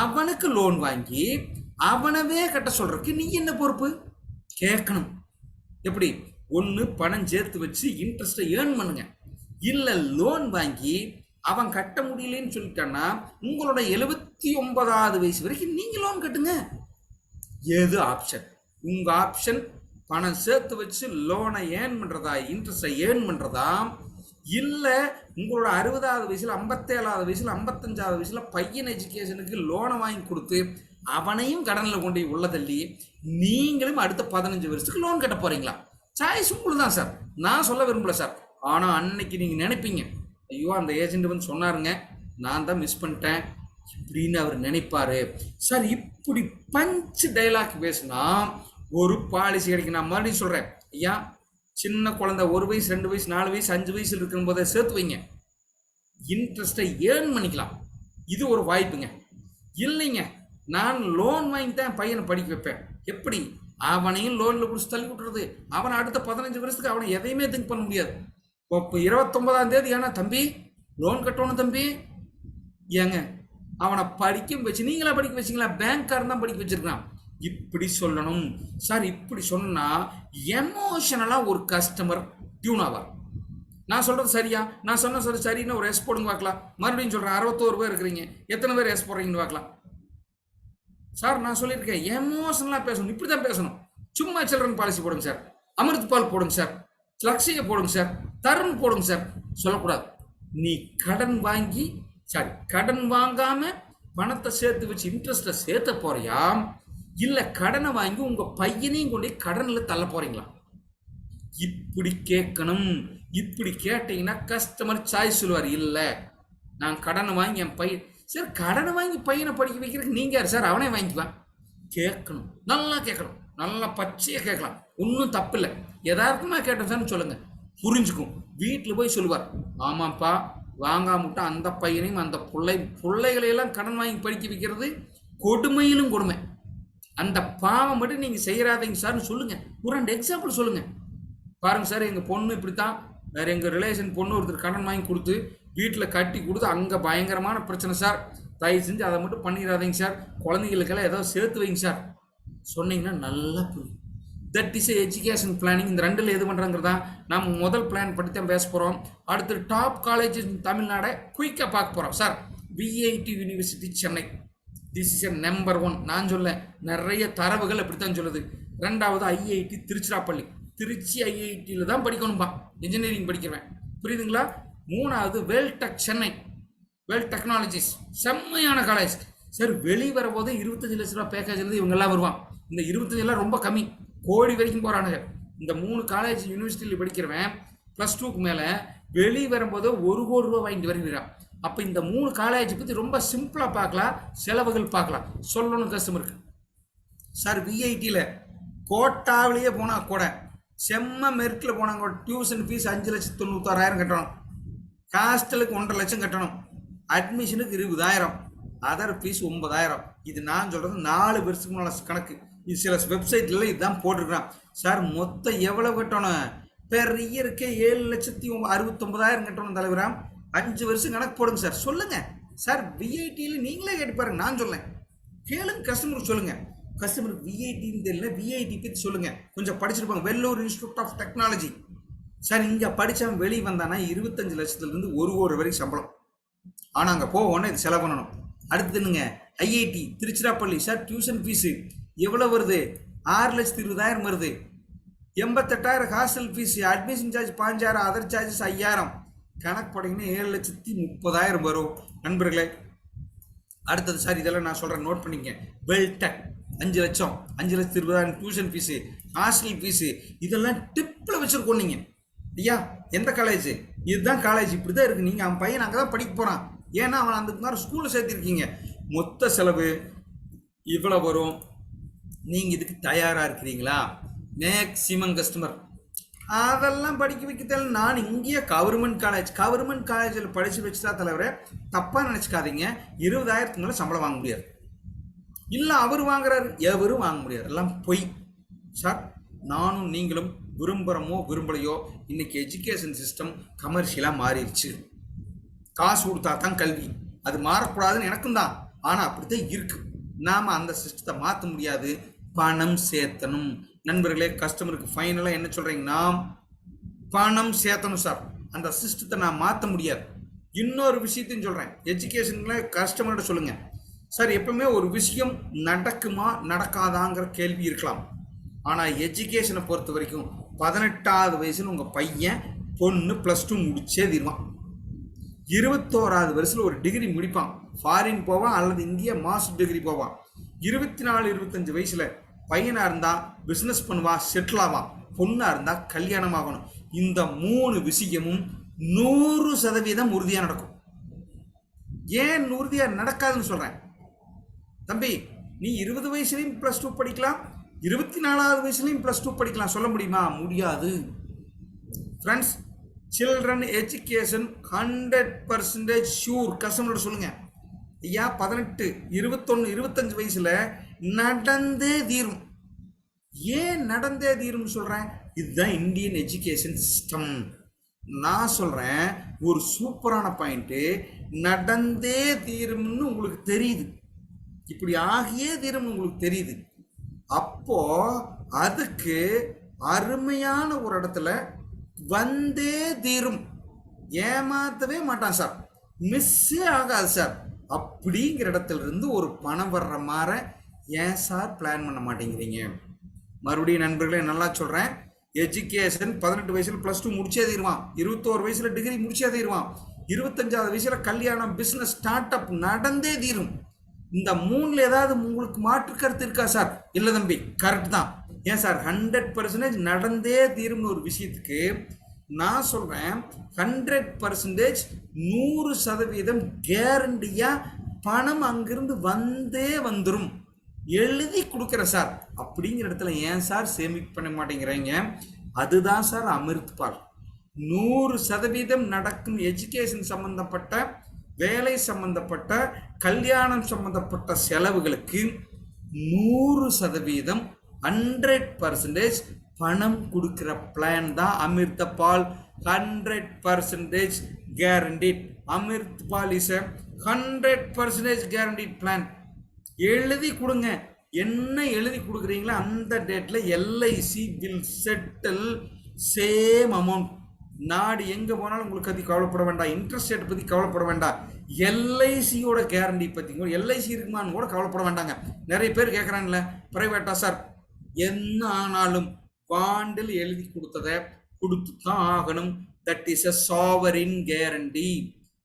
அவனுக்கு லோன் வாங்கி அவனவே கட்ட சொல்றதுக்கு நீ என்ன பொறுப்பு? கேட்கணும். எப்படி? ஒன்று பணம் சேர்த்து வச்சு இன்ட்ரெஸ்ட்டை ஏர்ன் பண்ணுங்க, இல்லை லோன் வாங்கி அவன் கட்ட முடியலன்னு சொல்லிட்டான்னா உங்களோட 79வது வயசு வரைக்கும் நீங்க லோன் கட்டுங்க. எது ஆப்ஷன்? உங்க ஆப்ஷன் பணம் சேர்த்து வச்சு லோனை ஏர்ன் பண்றதா, இன்ட்ரெஸ்டை ஏர்ன் பண்றதா, இல்லை உங்களோட 60வது வயசுல 57வது வயசுல 55வது வயசுல பையன் எஜுகேஷனுக்கு லோனை வாங்கி கொடுத்து அவனையும் கடனில் கொண்டு உள்ள தள்ளி நீங்களும் அடுத்த 15 வருஷத்துக்கு லோன் கட்ட போறீங்களா? சாய்ஸ் உங்களுக்கு தான் சார், நான் சொல்ல விரும்பல சார். ஆனால் அன்னைக்கு நீங்கள் நினைப்பீங்க, ஐயோ அந்த ஏஜென்ட் வந்து சொன்னாருங்க, நான் தான் மிஸ் பண்ணிட்டேன் இப்படின்னு அவர் நினைப்பாரு. சார் இப்படி பஞ்ச் டைலாக் பேசினா ஒரு பாலிசி கிடைக்கும். நான் மறுபடியும் சொல்கிறேன், ஐயா சின்ன குழந்தை 1 வயசு 2 வயசு 4 வயசு 5 வயசுல இருக்கும் போதே சேர்த்து வைங்க, இன்ட்ரெஸ்ட்டை ஏர்ன் பண்ணிக்கலாம். இது ஒரு வாய்ப்புங்க. இல்லைங்க நான் லோன் வாங்கி தான் பையனை படிக்க வைப்பேன், எப்படி? அவனையும் லோனில் பிடிச்சி தள்ளி விட்டுறது, அவனை அடுத்த 15 வருஷத்துக்கு அவனை எதையுமே திங்க் பண்ண முடியாது. இப்போ 29ஆம் தேதி ஏன்னா தம்பி லோன் கட்டணும் தம்பி, ஏங்க அவனை படிக்க வச்சு நீங்களா படிக்க வச்சிங்களா? பேங்க்காரன் தான் படிக்க வச்சிருக்கான். இப்படி சொல்லணும் சார். இப்படி சொன்னா எமோஷனலா ஒரு கஸ்டமர் டியூன் ஆவார். நான் சொல்றது சரியா? நான் சொன்ன சார் சரின்னு ஒரு எஸ் போடுங்க பார்க்கலாம். மறுபடியும் சொல்றேன், 61 பேர் இருக்கிறீங்க, எத்தனை பேர் எஸ் போடுறீங்கன்னு பார்க்கலாம். சார் நான் சொல்லியிருக்கேன், எமோஷனலா பேசணும், இப்படி தான் பேசணும். சும்மா சில்ட்ரன் பாலிசி போடுங்க சார், அமிர்த் பால் போடுங்க சார், லக்ஷய போடுங்க சார், தருண் போடுங்க சார் சொல்லக்கூடாது. நீ கடன் வாங்கி கடன் வாங்காம பணத்தை சேர்த்து வச்சு இன்ட்ரெஸ்ட்டை சேர்த்த போறியா, இல்ல கடனை வாங்கி உங்க பையனையும் கொண்டு கடன்ல தள்ள போறீங்களா? இப்படி கேட்கணும். இப்படி கேட்டீங்கன்னா கஸ்டமர் சாய்ஸ் சொல்லுவார், இல்ல நான் கடனை வாங்கி என் பையன். சார் கடனை வாங்கி பையனை படிக்க வைக்கிறதுக்கு நீங்க யார் சார்? அவனே வாங்கிக்குவான். கேட்கணும், நல்லா கேட்கணும், நல்லா பச்சையா கேட்கலாம், ஒன்றும் தப்பு இல்லை. எதார்த்தமா கேட்டேன் சார்னு சொல்லுங்க, புரிஞ்சுக்கும். வீட்டில் போய் சொல்லுவார், ஆமாப்பா வாங்காமட்டா அந்த பையனையும் அந்த பிள்ளைகளையெல்லாம் கடன் வாங்கி படிக்க வைக்கிறது கொடுமையிலும் கொடுமை. அந்த பாவம் மட்டும் நீங்க செய்யறாதீங்க சார்னு சொல்லுங்க. ஒரு 2 எக்ஸாம்பிள் சொல்லுங்க. பாருங்க சார், எங்க பொண்ணு இப்படித்தான், வேற எங்க ரிலேஷன் பொண்ணு ஒருத்தர் கடன் வாங்கி கொடுத்து வீட்டில் கட்டி கொடுத்து அங்கே பயங்கரமான பிரச்சனை சார், தயவு செஞ்சு அதை மட்டும் பண்ணிடாதீங்க சார், குழந்தைங்களுக்கெல்லாம் ஏதாவது சேர்த்து வைங்க சார் சொன்னீங்கன்னா நல்லா புரியும். That is education planning. இந்த 2ல் எது பண்ணுறாங்கிறதா நம்ம முதல் பிளான் பற்றி தான் பேச போகிறோம். அடுத்து டாப் காலேஜ் தமிழ்நாடை குயிக்காக பார்க்க போகிறோம். Sir VIT university Chennai, this is number 1. நான் சொல்ல நிறைய தரவுகள் அப்படித்தான் சொல்லுது. 2வது ஐஐடி திருச்சிராப்பள்ளி, திருச்சி ஐஐடியில் தான் படிக்கணும்பா, இன்ஜினியரிங் படிக்கிறேன், புரியுதுங்களா? 3வது வேல்டெக் சென்னை, வேல் டெக்னாலஜிஸ், செம்மையான காலேஜ் சார். வெளியே வரும்போது 25 லட்ச ரூபா பேக்கேஜ்லேருந்து இவங்கெல்லாம் வருவான். இந்த 25 ரொம்ப கம்மி, கோடி வரைக்கும் போகிறானுங்க. இந்த 3 காலேஜ் யூனிவர்சிட்டியில் படிக்கிறவன் +2க்கு மேலே வெளியே வரும்போது 1 கோடி ரூபா வாங்கிட்டு வருகிறான். அப்போ இந்த 3 காலேஜ் பற்றி ரொம்ப சிம்பிளாக பார்க்கலாம், செலவுகள் பார்க்கலாம். சொல்லணும் கஸ்டமருக்கு. சார் விஐடியில் கோட்டாவிலேயே போனால் கூட செம்ம மெரிட்டில் போனாங்க, டியூஷன் ஃபீஸ் 5,96,000 கட்டணும், ஹாஸ்டலுக்கு 1.5 லட்சம் கட்டணும், அட்மிஷனுக்கு 20,000, அதர் ஃபீஸ் 9,000. இது நான் சொல்கிறது 4 வருஷத்துக்கு முன்னாடி கணக்கு. இது சில வெப்சைட்ல இதுதான் போட்டிருக்கிறான். சார் மொத்தம் எவ்வளோ கட்டணும்? பெர் இயருக்கு 7,69,000 கட்டணும் தலைவரா. 5 வருஷம் கணக்கு போடுங்க சார். சொல்லுங்க சார், விஐடியில் நீங்களே கேட்டு பாருங்க, நான் சொல்லேன், கேளுங்க கஸ்டமருக்கு சொல்லுங்க. கஸ்டமருக்கு விஐடின்னு தெரியல, விஐடி பற்றி சொல்லுங்க, கொஞ்சம் படிச்சிருப்பாங்க. Vellore institute of technology sir, இங்கே படித்தவன் வெளியே வந்தானா 25 லட்சத்துலேருந்து 1 கோடி வரைக்கும் சம்பளம். ஆனால் அங்கே போவோன்னு இது செலவு பண்ணணும். அடுத்ததுங்க IIT Tiruchirappalli sir, tuition fees எவ்வளோ வருது? 6,20,000 வருது. 88,000 hostel fees, admission charge 5,000, other charges 5,000, கணக்கு போட்டிங்கன்னா 7,30,000 வரும் நண்பர்களே. அடுத்தது சார், இதெல்லாம் நான் சொல்கிறேன், நோட் பண்ணிக்க. வெல்டெக் 5 லட்சம், 5,20,000 டியூஷன் ஃபீஸு, ஹாஸ்டல் ஃபீஸு, இதெல்லாம் டிப்பில் வச்சுருக்கோம். நீங்கள் ஐயா எந்த காலேஜ்? இதுதான் காலேஜ், இப்படி தான் இருக்குது. நீங்கள் அவன் பையன் அங்கே தான் படிக்க போகிறான், ஏன்னா அவன் அந்த மாதிரி ஸ்கூலில் சேர்த்திருக்கீங்க. மொத்த செலவு இவ்வளோ வரும். நீங்கள் இதுக்கு தயாராக இருக்கிறீங்களா? மேக்சிமம் கஸ்டமர் அதெல்லாம் படிக்க வைக்க தேவை. நான் இங்கேயே கவர்மெண்ட் காலேஜில் படித்து வச்சுட்டா தலைவரே, தப்பாக நினச்சிக்காதீங்க. 20,000க்கு மேலே சம்பளம் வாங்க முடியாது. இல்லை அவர் வாங்குறாரு, எவரும் வாங்க முடியாது, எல்லாம் பொய் சார். நானும் நீங்களும் விரும்புகிறோமோ விரும்பலையோ, இன்னைக்கு எஜுகேஷன் சிஸ்டம் கமர்ஷியலாக மாறிடுச்சு. காசு கொடுத்தா தான் கல்வி, அது மாறக்கூடாதுன்னு எனக்கும் தான். ஆனால் அப்படித்தான் இருக்கு. நாம் அந்த சிஸ்டத்தை மாற்ற முடியாது, பணம் சேர்த்தணும். நண்பர்களே, கஸ்டமருக்கு ஃபைனலாக என்ன சொல்கிறீங்க? நாம் பணம் சேர்த்தணும் சார். அந்த சிஸ்டத்தை நான் மாற்ற முடியாது. இன்னொரு விஷயத்தையும் சொல்கிறேன், எஜுகேஷனில் கஸ்டமர்கிட்ட சொல்லுங்கள் சார். எப்பவுமே ஒரு விஷயம் நடக்குமா நடக்காதாங்கிற கேள்வி இருக்கலாம். ஆனால் எஜுகேஷனை பொறுத்த வரைக்கும் 18வது வயசில் உங்கள் பையன் பொண்ணு +2 முடிச்சே தீருவான். 21வது வயசில் ஒரு டிகிரி முடிப்பான், ஃபாரின் போவான் அல்லது இந்திய மாஸ்டர் டிகிரி போவான். 24, 25 வயசில் பையனாக இருந்தால் பிஸ்னஸ் பண்ணுவான், செட்டில் ஆவான். பொண்ணாக இருந்தால் கல்யாணம் ஆகணும். இந்த 3 விஷயமும் 100% உறுதியாக நடக்கும். ஏன் உறுதியாக நடக்காதுன்னு சொல்கிறேன்? தம்பி, நீ 20 வயசுலையும் +2 படிக்கலாம், 24வது வயசுலையும் +2 படிக்கலாம். சொல்ல முடியுமா? முடியாது. Friends, children education 100% sure. கஸ்டமரோட சொல்லுங்க, ஐயா 18, 21, 25 வயசுல நடந்தே தீரும். ஏன் நடந்தே தீரும்னு சொல்றேன்? இதுதான் இந்தியன் எஜுகேஷன் சிஸ்டம். நான் சொல்றேன், ஒரு சூப்பரான பாயிண்ட். நடந்தே தீரும்னு உங்களுக்கு தெரியுது, இப்படி ஆகியே தீரும்னு உங்களுக்கு தெரியுது. அப்போ அதுக்கு அருமையான ஒரு இடத்துல வந்தே தீரும். ஏமாத்தவே மாட்டான் சார், மிஸ்ஸே ஆகாது சார். அப்படிங்கிற இடத்துல இருந்து ஒரு பணம் வர்ற மாதிரி ஏன் சார் பிளான் பண்ண மாட்டேங்கிறீங்க? மறுபடியும் நண்பர்களே, நல்லா சொல்கிறேன், எஜுகேஷன் 18 வயசில் +2 முடிச்சே தீருவான், 21 வயசில் டிகிரி முடிச்சே தீருவான், 25வது வயசில் கல்யாணம், பிஸ்னஸ், ஸ்டார்ட் அப் நடந்தே தீரும். இந்த 3ல் ஏதாவது உங்களுக்கு மாற்று கருத்து இருக்கா சார்? இல்லை தம்பி, கரெக்ட் தான். ஏன் சார் 100% நடந்தே தீரும்னு ஒரு விஷயத்துக்கு நான் சொல்கிறேன், 100% 100% கேரண்டியாக பணம் அங்கிருந்து வந்தே வந்துடும், எழுதி கொடுக்குற சார். அப்படிங்கிற இடத்துல ஏன் சார் சேமிப்பு பண்ண மாட்டேங்கிறீங்க? அதுதான் சார் அமிர்த் பால். 100% நடக்கும் எஜுகேஷன் சம்பந்தப்பட்ட, வேலை சம்பந்தப்பட்ட, கல்யாணம் சம்பந்தப்பட்ட செலவுகளுக்கு 100% 100% பணம் கொடுக்கிற பிளான் தான் Amrit Baal. 100% guaranteed. Amrit Baal is 100% guaranteed plan. எழுதி கொடுங்க. என்ன எழுதி கொடுக்குறீங்களோ அந்த டேட்ல LIC will settle same amount. நாடு எங்கே போனாலும் உங்களுக்கு பற்றி கவலைப்பட வேண்டாம், இன்ட்ரெஸ்ட் ரேட் பற்றி கவலைப்பட வேண்டாம், எல்ஐசியோட கேரண்டி பற்றி, எல்ஐசி இருக்குமான்னு கூட கவலைப்பட வேண்டாங்க. நிறைய பேர் கேட்குறாங்கல்ல, ப்ரைவேட்டா சார்? என்ன ஆனாலும் பாண்டில் எழுதி கொடுத்ததை கொடுத்து தான் ஆகணும். That is a sovereign guarantee.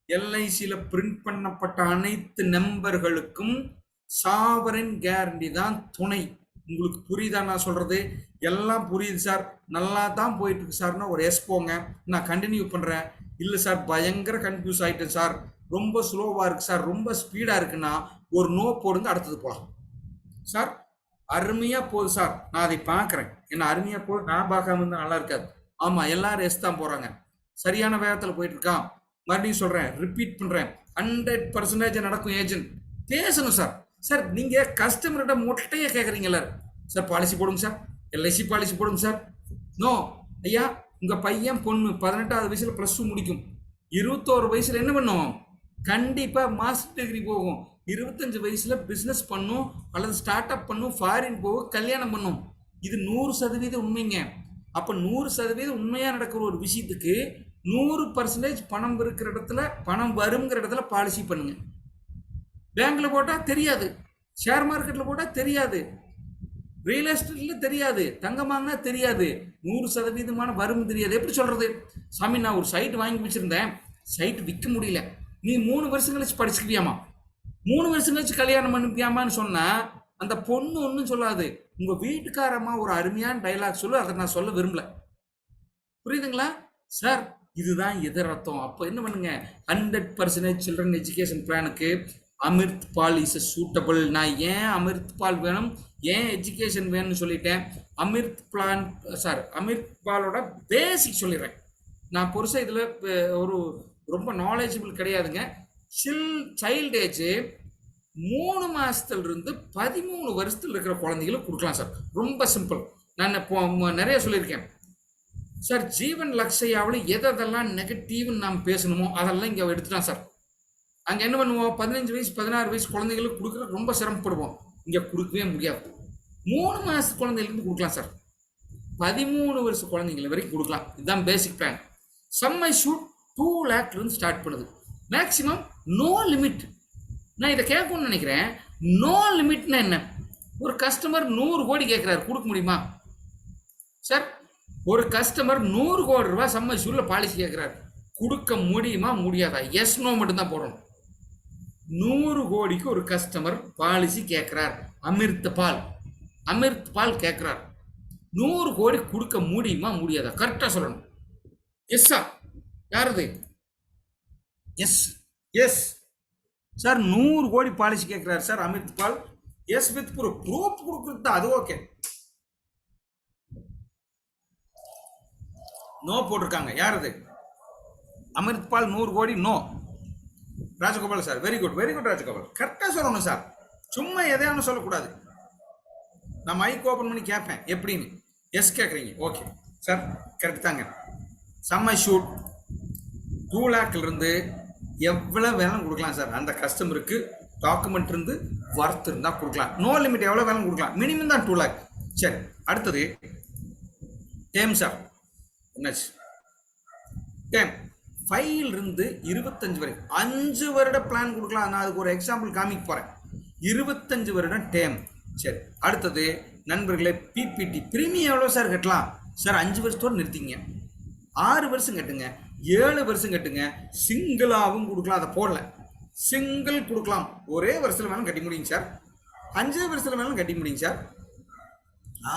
எல்ஐசியில் பிரிண்ட் பண்ணப்பட்ட அனைத்து நம்பர்களுக்கும் சாவரின் கேரண்டி தான் துணை. உங்களுக்கு புரியுதா நான் சொல்றது? எல்லாம் புரியுது சார், நல்லா தான் போயிட்டு இருக்கு சார்னா ஒரு எஸ் போங்க, நான் கண்டினியூ பண்றேன். இல்லை சார், பயங்கர கன்ஃபியூஸ் ஆயிட்டேன் சார், ரொம்ப ஸ்லோவா இருக்கு சார், ரொம்ப ஸ்பீடா இருக்குன்னா ஒரு நோ போடுங்க, அடுத்தது போகலாம். சார் அருமையா போகுது சார், நான் அதை பார்க்குறேன், என்ன அருமையா போகுது, நான் பார்க்காம இருந்தால் நல்லா இருக்காது. ஆமா, எல்லாரும் எஸ் தான் போறாங்க, சரியான வேகத்தில் போயிட்டு இருக்கான். மறுபடியும் சொல்றேன், ரிப்பீட் பண்றேன், 100% நடக்கும். ஏஜென்ட் பேசணும் சார். சார் நீங்க கஸ்டமர்கிட்ட மொட்டையா கேட்குறீங்களா? சார் பாலிசி போடுங்க சார், எல்ஐசி பாலிசி போடுங்க சார். நோ ஐயா, உங்க பையன் பொண்ணு 18வது வயசுல +2 முடிக்கும், 21 வயசுல என்ன பண்ணுவோம்? கண்டிப்பா மாஸ்டர் டிகிரி போகும், 25 வயசுல பிசினஸ் பண்ணும் அல்லது ஸ்டார்ட் அப் பண்ணும், ஃபாரின் போகும், கல்யாணம் பண்ணும். இது 100% உண்மைங்க. அப்ப 100% உண்மையா நடக்கிற ஒரு விஷயத்துக்கு 100% பணம் இருக்கிற இடத்துல, பணம் வருங்கிற இடத்துல பாலிசி பண்ணுங்க. பேங்க்ல போட்டா தெரியாது, ஷேர் மார்க்கெட்ல போட்டா தெரியாது, ரியல் எஸ்டேட்ல தெரியாது, தங்கம் வாங்கினா தெரியாது, 100% வரும் தெரியாது. எப்படி சொல்றது? சாமி, நான் ஒரு சைட் வாங்கி வச்சிருந்தேன், சைட் விற்க முடியல, நீ 3 வருஷம் கழிச்சு படிச்சுக்கிறியாமா, 3 வருஷம் கழிச்சு கல்யாணம் பண்ணிப்பியாமான்னு சொன்னா அந்த பொண்ணு ஒன்றும் சொல்லாது. உங்க வீட்டுக்காரம்மா ஒரு அருமையான டைலாக் சொல்லு, அதை நான் சொல்ல விரும்பல. புரியுதுங்களா? சார் இதுதான் எதிரர்த்தம். அப்போ என்ன பண்ணுங்க, 100% சில்ட்ரன் எஜுகேஷன் பிளானுக்கு அமிர்த் பால் இஸ் சூட்டபிள். நான் ஏன் அமிர்த் பால் வேணும், ஏன் எஜுகேஷன் வேணும்னு சொல்லிட்டேன். அமிர்த் பிளான் சார், அமிர்த் பாலோட பேசிக் சொல்லிடுறேன். நான் பொருசாக இதில் ஒரு ரொம்ப நாலேஜபிள் கிடையாதுங்க. சைல்டு ஏஜ் 3 மாசத்துல இருந்து 13 வருஷத்துல இருக்கிற குழந்தைகளுக்கு கொடுக்கலாம் சார். ரொம்ப சிம்பிள். நான் இப்போ நிறைய சொல்லியிருக்கேன் சார். ஜீவன் லக்ஷயாவில் எதெல்லாம் நெகட்டிவ்னு நாம் பேசணுமோ அதெல்லாம் இங்கே எடுத்துட்டான் சார். அங்கே என்ன பண்ணுவோம், 15 வயசு 16 வயசு குழந்தைகளுக்கு கொடுக்குற ரொம்ப சிரமப்படுவோம். இங்கே கொடுக்கவே முடியாது. 3 மாச குழந்தைகளுக்கு கொடுக்கலாம் சார். 13 வருஷ குழந்தைகள் வரைக்கும் கொடுக்கலாம். இதுதான் பேசிக் பிளான். சம்மை ஷூட் 2 லேக்லேருந்து ஸ்டார்ட் பண்ணுது. Maximum no limit. நான் இதை கேட்கணும்னு நினைக்கிறேன். நோ லிமிட்னா என்ன? ஒரு கஸ்டமர் 100 கோடி கேட்குறாரு, கொடுக்க முடியுமா சார்? ஒரு கஸ்டமர் 100 கோடி ரூபாய் சம்ம ஷூரில் பாலிசி கேட்குறாரு, கொடுக்க முடியுமா முடியாதா? எஸ் நோ மட்டும்தான் போடணும். 100 கோடிக்கு ஒரு கஸ்டமர் பாலிசி கேட்குறார், அமிர்த் பால் கேட்குறார். 100 கோடி கொடுக்க முடியுமா முடியாதா? கரெக்டாக சொல்லணும். எஸ்ஸா? யாருது? S yes sir. 100 crore policy கேட்குறாரு sir Amrit Baal. Yes with proof கொடுக்குறது அது ஓகே. நோ போட்டிருக்காங்க. யாருது? Amrit Baal 100 crore no. Rajagopal sir, very good Rajagopal. கரெக்டாக சொல்லணும் சார், சும்மா எதையானு சொல்லக்கூடாது. நான் மைக் ஓப்பன் பண்ணி கேட்பேன் எப்படின்னு. எஸ் கேட்குறீங்க, ஓகே சார், கரெக்ட் தாங்க. சம்மை ஷூட் 2 லேக்லேருந்து எவ்வளோ வேணும் கொடுக்கலாம் சார். அந்த கஸ்டமருக்கு டாக்குமெண்ட் இருந்து ஒர்த் இருந்தால் கொடுக்கலாம். நோ லிமிட், எவ்வளோ வேணும் கொடுக்கலாம். மினிமம் தான் 2 லேக். சரி, அடுத்தது டேம் சார். என்னாச்சு? டேம் 5 இருந்து 25 வரைக்கும் 5 வருட பிளான் கொடுக்கலாம். நான் அதுக்கு ஒரு எக்ஸாம்பிள் காமிக்க போகிறேன். 25 வருடம் டேம். சரி, அடுத்தது நண்பர்களே பிபிடி. பிரீமியம் எவ்வளோ சார் கட்டலாம் சார்? 5 வருஷத்தோடு நிறுத்திங்க. 6 வருஷம் கட்டுங்க, 7 வருஷம் கட்டுங்க. சிங்கிளாகவும் கொடுக்கலாம். அதை போடல, சிங்கிள் கொடுக்கலாம். ஒரே வருஷத்தில் வேணும் கட்டி முடியுங்க சார். 5 வருஷத்தில் வேணும் கட்டி முடியுங்க சார்.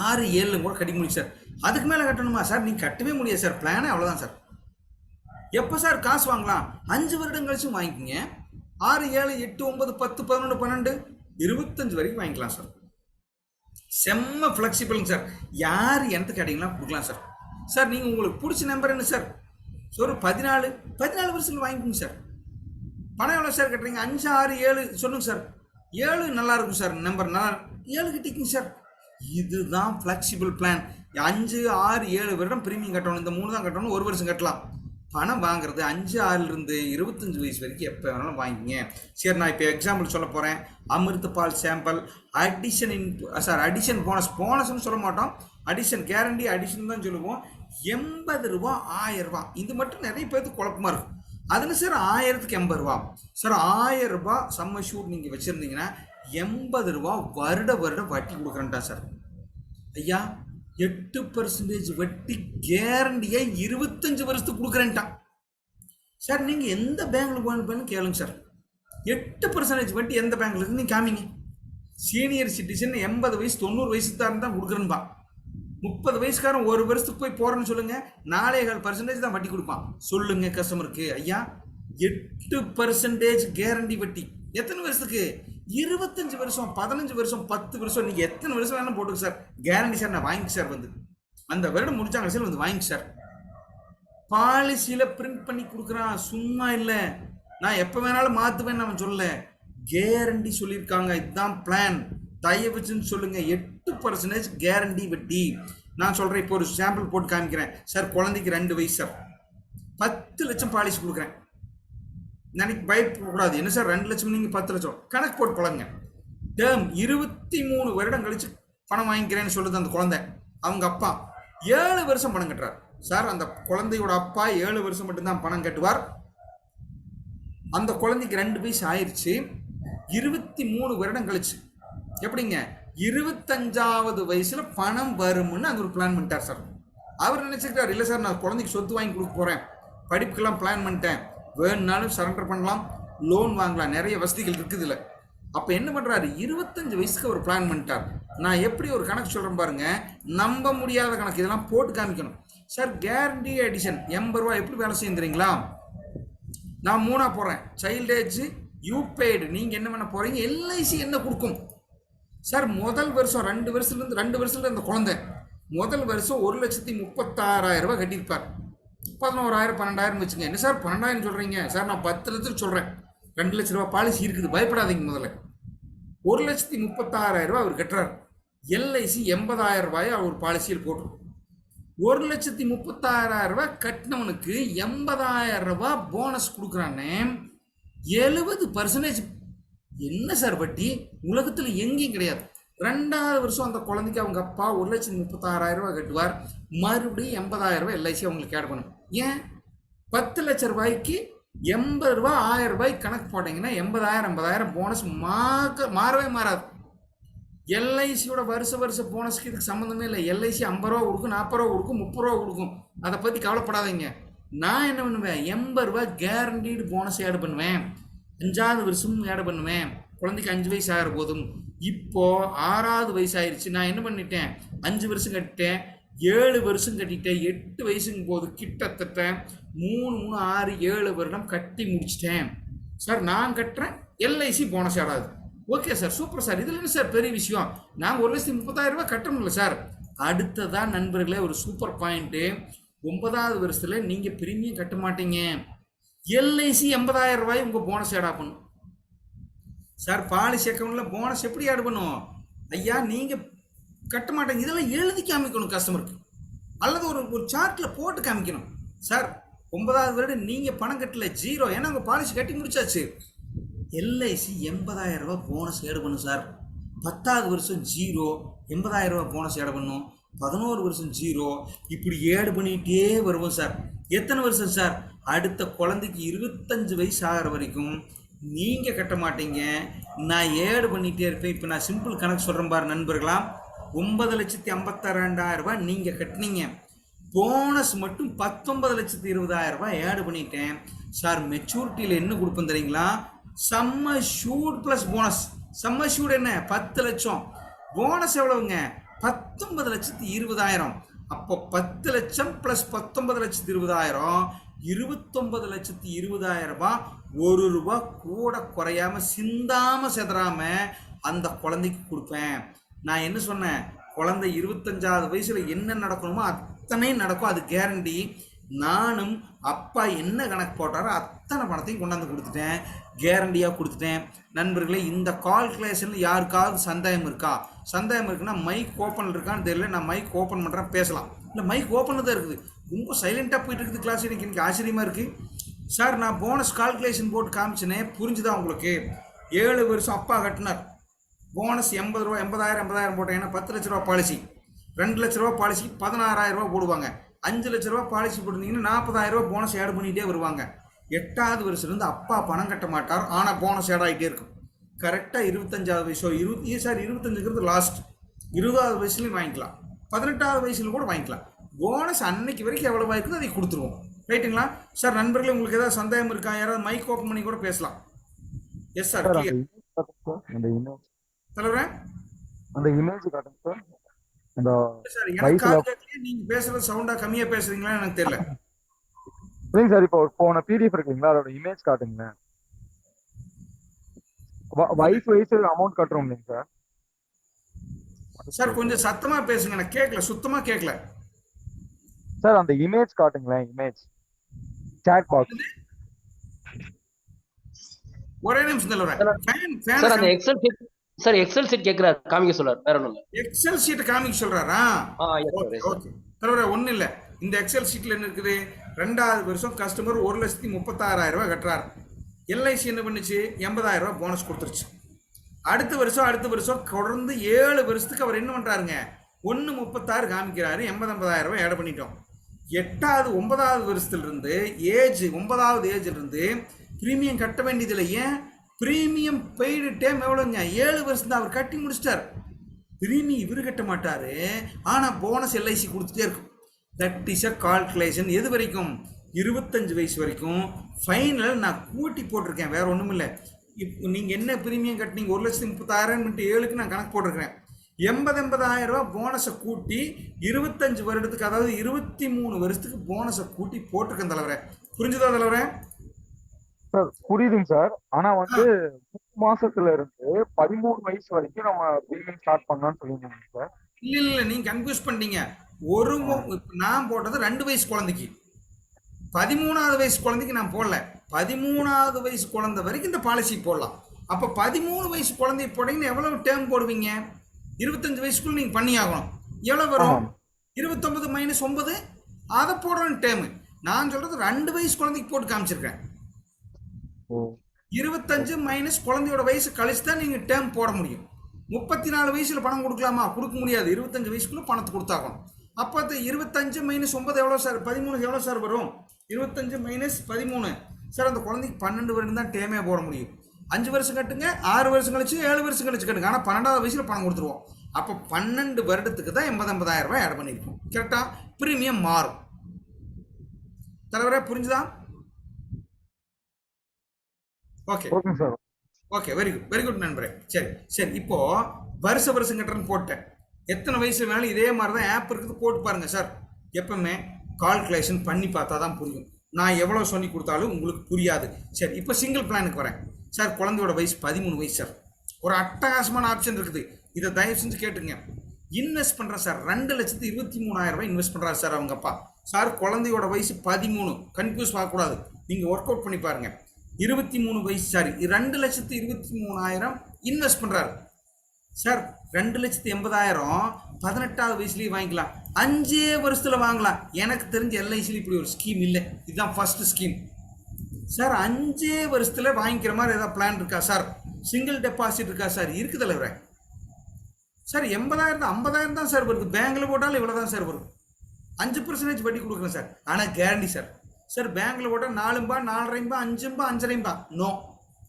6, 7 கூட கட்டி முடியும் சார். அதுக்கு மேலே கட்டணுமா சார்? நீங்கள் கட்டவே முடியாது சார். பிளானே அவ்வளோதான் சார். எப்போ சார் காசு வாங்கலாம்? 5 வருடம் கழிச்சும் வாங்கிக்கிங்க. 6, 7, 8, 9, 10, 11, 12, 25 வரைக்கும் வாங்கிக்கலாம் சார். செம்ம ஃப்ளெக்சிபிளுங்க சார். யார் எனக்கு கேட்டிங்களா கொடுக்கலாம் சார். சார் நீங்கள் உங்களுக்கு பிடிச்ச நம்பர் என்ன சார்? ஒரு 14 வருஷத்தில் வாங்கிக்கோங்க சார். பணம் எவ்வளோ சார் கட்டுறீங்க? 5, 6, 7 சொல்லுங்கள் சார். 7 நல்லா இருக்கும் சார். நம்பர் நல்லா 7 கட்டிக்குங்க சார். இதுதான் ஃப்ளெக்சிபிள் பிளான். 5, 6, 7 வருடம் பிரீமியம் கட்டணும். இந்த 3 தான் கட்டணும். 1 வருஷம் கட்டலாம். பணம் வாங்குறது 5, 6லேருந்து 25 வயசு வரைக்கும் எப்போ வேணாலும் வாங்கிங்க. சரி, நான் இப்போ எக்ஸாம்பிள் சொல்ல போகிறேன். அமிர்த் பால் சாம்பிள் அடிஷன் போனஸ்ன்னு சொல்ல மாட்டோம். அடிஷன் கேரண்டி அடிஷன் தான் சொல்லுவோம். 80 ரூபா 1000 ரூபா. இது மட்டும் நிறைய பேருக்கு குழப்பமாக இருக்கும். அதில் சார் 1000க்கு 80 ரூபா சார். 1000 ரூபா சம்மர் ஷூட் நீங்கள் வச்சுருந்தீங்கன்னா 80 ரூபா வருடம் வட்டி கொடுக்குறேன்டா சார். ஐயா 8% வட்டி கேரண்டியை 25 வருஷத்துக்கு கொடுக்குறேன்ட்டான் சார். நீங்கள் எந்த பேங்க்ல போகணும் கேளுங்க சார். 8% வட்டி எந்த பேங்க்ல இருந்து நீங்கள் காமிங்க. சீனியர் சிட்டிசன் 80 வயசு 90 வயசு தான் கொடுக்குறேன்பா. 30 வயசுக்காரன் 1 வருஷத்துக்கு போய் போறேன்னு சொல்லுங்க, 4.5% தான் வட்டி கொடுப்பான். சொல்லுங்க கஸ்டமருக்கு, ஐயா 8% கேரண்டி வட்டி. எத்தனை வருஷத்துக்கு? 25 வருஷம், 15 வருஷம், 10 வருஷம். நீங்க எத்தனை வருஷம் வேணாலும் போட்டுங்க சார். கேரண்டி சார், நான் வாங்கி சார். வந்து அந்த வருடம் முடிச்சாங்க சார், வந்து வாங்கி சார். பாலிசியில பிரிண்ட் பண்ணி கொடுக்குறான், சும்மா இல்லை. நான் எப்போ வேணாலும் மாற்றுவேன்னு அவன் சொல்லல, கேரண்டி சொல்லியிருக்காங்க. இதுதான் பிளான். தயவுச்சுன்னு சொல்லுங்க. 8% கேரண்டி வட்டி. நான் சொல்றேன், இப்போ ஒரு சாம்பிள் போட்டு காமிக்கிறேன் சார். குழந்தைக்கு 2 வயசு சார், 10 லட்சம் பாலிசி கொடுக்குறேன். நினைக்க பயப்படக்கூடாது. என்ன சார் 2 லட்சம், நீங்கள் 10 லட்சம் கணக்கு போட்டு பழங்க. டேர்ம் 23 வருடம் கழிச்சு பணம் வாங்கிக்கிறேன்னு சொல்லுது அந்த குழந்தை. அவங்க அப்பா 7 வருஷம் பணம் கட்டுறார் சார். அந்த குழந்தையோட அப்பா 7 வருஷம் மட்டும்தான் பணம் கட்டுவார். அந்த குழந்தைக்கு 2 வயசு ஆயிடுச்சு. 23 வருடம் கழிச்சு எப்படிங்க 25வது வயசுல பணம் வரும்னு அந்த ஒரு பிளான் பண்ணிட்டார் சார். அவர் நினைச்சிருக்காரு, இல்லை சார் நான் குழந்தைக்கு சொத்து வாங்கி கொடுக்க போறேன், படிப்புக்கெல்லாம் பிளான் பண்ணிட்டேன், வேணுனாலும் சரண்டர் பண்ணலாம், லோன் வாங்கலாம், நிறைய வசதிகள் இருக்குது இல்லை. அப்போ என்ன பண்ணுறாரு, 25 வயசுக்கு ஒரு பிளான் பண்ணிட்டார். நான் எப்படி ஒரு கணக்கு சொல்கிறேன் பாருங்க, நம்ப முடியாத கணக்கு. இதெல்லாம் போட்டு காமிக்கணும் சார் கேரண்டி எடிஷன் 80 ரூபா எப்படி வேலை செய்யும் தெரியுங்களா? நான் 3 போடுறேன். சைல்டு ஏஜ், யூபெய்டு, நீங்கள் என்ன பண்ண போகிறீங்க, எல்ஐசி என்ன கொடுக்கும் சார்? முதல் வருஷம் 2 வருஷத்துலேருந்து இந்த குழந்தை முதல் வருஷம் 1,36,000 ரூபாய் கட்டியிருப்பார். 11,000 12,000 வச்சுங்க. என்ன சார் 12,000 சொல்கிறீங்க? சார் நான் 10 லட்சம் சொல்கிறேன். 2 லட்ச ரூபா பாலிசி இருக்குது, பயப்படாதீங்க. முதல்ல 1,36,000 ரூபாய் அவர் கட்டுறார். எல்ஐசி 80,000 ரூபாயை அவர் பாலிசியில் போட்டுரும். 1,36,000 ரூபாய் கட்டினவனுக்கு 80,000 ரூபாய் போனஸ் கொடுக்குறானே, 70%. என்ன சார் வட்டி? உலகத்தில் எங்கேயும் கிடையாது. 2வது வருஷம் அந்த குழந்தைக்கு அவங்க அப்பா 1,36,000 ரூபாய் கட்டுவார். மறுபடியும் 80,000 ரூபாய் எல்ஐசி அவங்களுக்கு ஆட் பண்ணும். ஏன் 10 லட்ச ரூபாய்க்கு 80 ரூபாய் 1000 ரூபாய் கணக்கு போட்டிங்கன்னா 80,000 போனஸ் மாறவே மாறாது. எல்ஐசியோட வருஷ போனஸ்க்கு இதுக்கு சம்மந்தமே இல்லை. எல்ஐசி 50 ரூபா கொடுக்கும், 40 ரூபா கொடுக்கும், 30 ரூபா கொடுக்கும். அதை பற்றி கவலைப்படாதீங்க. நான் என்ன பண்ணுவேன், 80 ரூபாய் கேரண்டீடு போனஸ் ஆட் பண்ணுவேன். 5வது வருஷமும் ஆட் பண்ணுவேன். குழந்தைக்கு 5 வயசு ஆகிற போதும். இப்போது 6வது வயசு ஆயிடுச்சு. நான் என்ன பண்ணிட்டேன், 5 வருஷம் கட்டிட்டேன், 7 வருஷம் கட்டிட்டேன். 8 வயசுங்க போது கிட்டத்தட்ட 3 6 7 வருடம் கட்டி முடிச்சிட்டேன் சார். நான் கட்டுறேன், எல்ஐசி போனஸ் ஆடாது. Okay sir, super sir. இதில் என்ன சார் பெரிய விஷயம்? நாங்கள் 1,30,000 ரூபாய் கட்டணும்ல சார். அடுத்ததான் நண்பர்களே ஒரு சூப்பர் பாயிண்ட்டு. 9வது வருஷத்தில் நீங்கள் பிரீமியம் கட்ட மாட்டீங்க, எல்ஐசி 80,000 ரூபாய் உங்கள் போனஸ் ஆட் பண்ணும் சார். பாலிசி அக்கௌண்ட்டில் போனஸ் எப்படி ஆட் பண்ணும் ஐயா? நீங்கள் கட்ட மாட்டேங்க. இதெல்லாம் எழுதி காமிக்கணும் கஸ்டமருக்கு, அல்லது ஒரு சார்ட்டில் போட்டு காமிக்கணும் சார். 9வது வருடம் நீங்கள் பணம் கட்டல, 0. ஏன்னா உங்கள் பாலிசி கட்டி முடிச்சாச்சு. எல்ஐசி 80,000 ரூபாய் போனஸ் ஆட் பண்ணும் சார். 10வது வருஷம் 0, 80,000 ரூபாய் போனஸ் ஆட் பண்ணும். 11 வருஷம் 0, இப்படி ஆட் பண்ணிகிட்டே வருவோம் சார். எத்தனை வருஷம் சார்? அடுத்த குழந்தைக்கு 25 வயசு ஆகிற வரைக்கும் நீங்கள் கட்ட மாட்டீங்க, நான் ஆட் பண்ணிகிட்டே இருப்பேன். இப்போ நான் சிம்பிள் கணக்கு சொல்கிறேன் பாரு நண்பர்களா. 9,52,000 ரூபாய் நீங்கள் கட்டினீங்க, போனஸ் மட்டும் 19,20,000 ரூபாய் ஆட் பண்ணிட்டேன் சார். மெச்சூரிட்டியில் என்ன கொடுப்பேன் தெரியுங்களா? சம்ம ஷூட் ப்ளஸ் போனஸ். சம்ம ஷூட் என்ன? 10 லட்சம். போனஸ் எவ்வளவுங்க? 19,20,000. அப்போ 10 லட்சம் ப்ளஸ் 19,20,000, 29,20,000 ரூபாய். 1 ரூபா கூட குறையாம, சிந்தாம செதறாம அந்த குழந்தைக்கு கொடுப்பேன். நான் என்ன சொன்னேன், குழந்தை 25வது வயசுல என்ன நடக்கணுமோ அத்தனை நடக்கும், அது கேரண்டி. நானும் அப்பா என்ன கணக்கு போட்டாரோ அத்தனை பணத்தையும் கொண்டாந்து கொடுத்துட்டேன், கேரண்டியாக கொடுத்துட்டேன். நண்பர்களே, இந்த கால்குலேஷனில் யாருக்காவது சந்தேகம் இருக்கா? சந்தேகம் இருக்குன்னா மைக் ஓப்பன் இருக்கான்னு தெரியல, நான் மைக் ஓப்பன் பண்ணுறேன், பேசலாம். இல்லை மைக் ஓப்பனில் தான் இருக்குது, ரொம்ப சைலண்ட்டாக போயிட்டு இருக்குது கிளாஸ். எனக்கு ஆச்சரியமாக இருக்குது சார். நான் போனஸ் கால்குலேஷன் போட்டு காமிச்சினே, புரிஞ்சுதான் உங்களுக்கு? 7 வருஷம் அப்பா கட்டினார், போனஸ் 80 ரூபா, 80,000 போட்டேன். ஏன்னா 10 லட்ச ரூபா பாலிசி, 2 லட்ச ரூபா பாலிசிக்கு 16,000 ரூபா போடுவாங்க. 5 லட்ச ரூபா பாலிசி போட்டிருந்தீங்கன்னா 40,000 ரூபா போனஸ் ஆட் பண்ணிகிட்டே வருவாங்க. 8வது வருஷத்துலேருந்து அப்பா பணம் கட்ட மாட்டார், ஆனால் போனஸ் ஆட் ஆகிட்டே இருக்கும். கரெக்டாக 25வது வயசோ 25ங்கிறது லாஸ்ட். 20வது வயசுலையும் வாங்கிக்கலாம், 18வது வயசுல கூட வாங்கிக்கலாம். போனஸ் அன்னைக்கு வரைக்கும் எவ்வளோ வாய்க்குதோ அதை கொடுத்துருவோம். ரைட்டுங்களா சார்? நண்பர்களே, உங்களுக்கு ஏதாவது சந்தேகம் இருக்கா? யாராவது மைக் ஓப்பன் பண்ணி கூட பேசலாம். எஸ் சார், கிளியர் தலைவரே. அந்த இமேஜ் காட்டுங்க சார். அந்த சார் எனக்கு கால் கேட்கல, நீங்க பேசுறது சவுண்டா கம்மியா பேசுறீங்களா எனக்கு தெரியல. இல்லைங்க சார், இப்போ போன பிடிஎஃப் இருக்குங்களா, அதோட இமேஜ் காட்டுங்க. வைஸ் அமௌண்ட் கட்டுறோம் இல்லைங்க சார். சார் கொஞ்சம் சத்தமா பேசுங்க, எனக்கு கேட்கல, சுத்தமா கேட்கல சார். அந்த இமேஜ் காட்டுங்களேன், இமேஜ் சாட் பாக்ஸ். ஒரே நிமிஷம் தலைவரே. சார் அந்த Excel sheet, sir Excel sheet கேக்குறாரு, காமிக்க சொல்றாரு, வேற ஒண்ணும் இல்ல. எக்ஸல் ஷீட் காமிக்க சொல்றாரா? ஓகே தலைவரே, ஒன்றும் இல்லை. இந்த எக்ஸல் ஷீட்டில் என்ன இருக்குது? 2வது வருஷம் கஸ்டமர் 1,36,000 ரூபாய் கட்டுறாரு. எல்ஐசி என்ன பண்ணுச்சு? 80,000 ரூபாய் போனஸ் கொடுத்துருச்சு. அடுத்த வருஷம் தொடர்ந்து 7 வருஷத்துக்கு அவர் என்ன பண்ணுறாருங்க? 1,36 காமிக்கிறாரு, 80,000 ரூபாய் ஆட் பண்ணிட்டோம். 9வது வருஷத்துலேருந்து 9வது ஏஜ்லேருந்து ப்ரீமியம் கட்ட வேண்டியதில்லை. ஏன்? ப்ரீமியம் பெய்டு டைம் எவ்வளோங்க? 7 வருஷம் தான் அவர் கட்டி முடிச்சிட்டார். ப்ரீமியம் இவர் கட்ட மாட்டார், ஆனால் போனஸ் எல்ஐசி கொடுத்துட்டே இருக்கும். That is a calculation. எது வரைக்கும்? 25 வயசு வரைக்கும். ஃபைனல் நான் கூட்டி போட்டிருக்கேன், வேறு ஒன்றும் இல்லை. இப்போ நீங்கள் என்ன ப்ரீமியம் கட்டினீங்க? 1,30,000 × 7க்கு நான் கணக்கு போட்டிருக்கிறேன். 80,000 ரூபாய் போனஸை கூட்டி 25 வருடத்துக்கு, அதாவது 23 வருஷத்துக்கு போனஸை கூட்டி போட்டிருக்கேன் தலைவரே. புரிஞ்சுதா தலைவரே? சார் புரியுதுங்க சார். ஆனா வந்து 3 மாசத்துல இருந்து 13 வயசு வரைக்கும் நம்ம ப்ரீமியம் ஸ்டார்ட் பண்ணலாம்னு சொல்லியிருந்தாங்க சார். இல்ல நீங்க கன்ஃபியூஸ் பண்ணிட்டீங்க. நான் போட்டது 2 வயசு குழந்தைக்கு, 13வது வயசு குழந்தைக்கு நான் போடல. 13வது வயசு குழந்தை வரைக்கும் இந்த பாலிசி போடலாம். அப்ப 13 வயசு குழந்தை போட்டீங்கன்னா எவ்வளவு டேர்ம் போடுவீங்க? 25 வயசுக்குள்ள நீங்க பண்ணி ஆகணும். எவ்வளவு வரும்? 29 மைனஸ் 9, அதை போடுறேன் டேர்ம். நான் சொல்றது 2 வயசு குழந்தைக்கு போட்டு காமிச்சிருக்கேன். 25 மைனஸ் குழந்தையோட வயசு கழிச்சு தான் நீங்க டேர்ம் போட முடியும். 34 வயசுல பணம் கொடுக்கலாமா? கொடுக்க முடியாது. 25 வயசுக்குள்ள பணத்தை கொடுத்தாகணும். அப்போ 25 மைனஸ் 9 எவ்வளோ சார்? 13 எவ்வளோ சார் வரும்? 25 மைனஸ் 13 சார், அந்த குழந்தைக்கு 12 வருடம் தான் டேமே போட முடியும். 5 வருஷம் கட்டுங்க, 6 வருஷம் கழிச்சு 7 வருஷம் கழிச்சு கட்டுங்க. ஆனால் 12வது வயசுல பணம் கொடுத்துருவோம். அப்போ 12 வருடத்துக்கு தான் 80,000 ரூபாய் ஆட் பண்ணியிருக்கோம். கரெக்டா? பிரீமியம் மாறும். தலைவரே புரிஞ்சுதா? Okay sir. Okay, very good நண்பரே. சரி இப்போ வருஷம் கட்டுறன்னு போட்டேன். எத்தனை வயசு வேணாலும் இதே மாதிரி தான் ஆப் இருக்குது, போட்டு பாருங்க சார். எப்பவுமே கால்குலேஷன் பண்ணி பார்த்தா தான் புரியும். நான் எவ்வளோ சொல்லி கொடுத்தாலும் உங்களுக்கு புரியாது. சரி, இப்போ சிங்கிள் பிளானுக்கு வரேன் சார். குழந்தையோட வயசு 13 வயசு சார். ஒரு அட்டகாசமான ஆப்ஷன் இருக்குது, இதை தயவு செஞ்சு கேட்டுங்க. இன்வெஸ்ட் பண்ணுறேன் சார். 2,23,000 ரூபாய் இன்வெஸ்ட் பண்ணுறாரு சார் அவங்க அப்பா. சார் குழந்தையோட வயசு 13, கன்ஃபியூஸ் ஆகக்கூடாது. நீங்கள் ஒர்க் அவுட் பண்ணி பாருங்க. 23 வயசு சார், 2,23,000 இன்வெஸ்ட் பண்ணுறாரு சார். 2,80,000 18வது வயசுலேயே வாங்கிக்கலாம். 5 வருஷத்துல வாங்கலாம். எனக்கு தெரிஞ்ச எல்ஐசியில் இப்படி ஒரு ஸ்கீம் இல்லை. இதுதான் ஃபர்ஸ்ட் ஸ்கீம் சார். 5 வருஷத்துல வாங்கிக்கிற மாதிரி ஏதாவது பிளான் இருக்கா சார்? சிங்கிள் டெபாசிட் இருக்கா சார்? இருக்குது தலைவரே. சார் 80,000 தான், 50,000 தான் சார் வருது. பேங்க்ல போட்டாலும் இவ்வளோ தான் சார் வரும். 5% வட்டி கொடுக்குறேன் சார். ஆனால் கேரண்டி சார். சார் பேங்க்ல போட்டால் 4 4.5 5 5.5 நோ,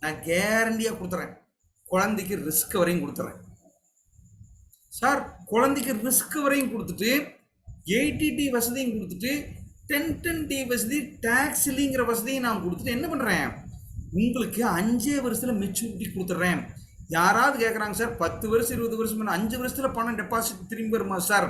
நான் கேரண்டியாக கொடுத்துறேன். குழந்தைக்கு ரிஸ்க் வரையும் கொடுத்துறேன் சார். குழந்தைக்கு ரிஸ்க் வரையும் கொடுத்துட்டு 80D வசதியும் கொடுத்துட்டு 1010D வசதி, டாக்ஸ்லிங்கிற வசதியும் நான் கொடுத்துட்டு என்ன பண்ணுறேன், உங்களுக்கு 5 வருஷத்துல மெச்சூரிட்டி கொடுத்துட்றேன். யாராவது கேட்குறாங்க சார் 10 வருஷம் 20 வருஷம் 5 வருஷத்துல பணம் டெபாசிட் திரும்பி வருமா சார்?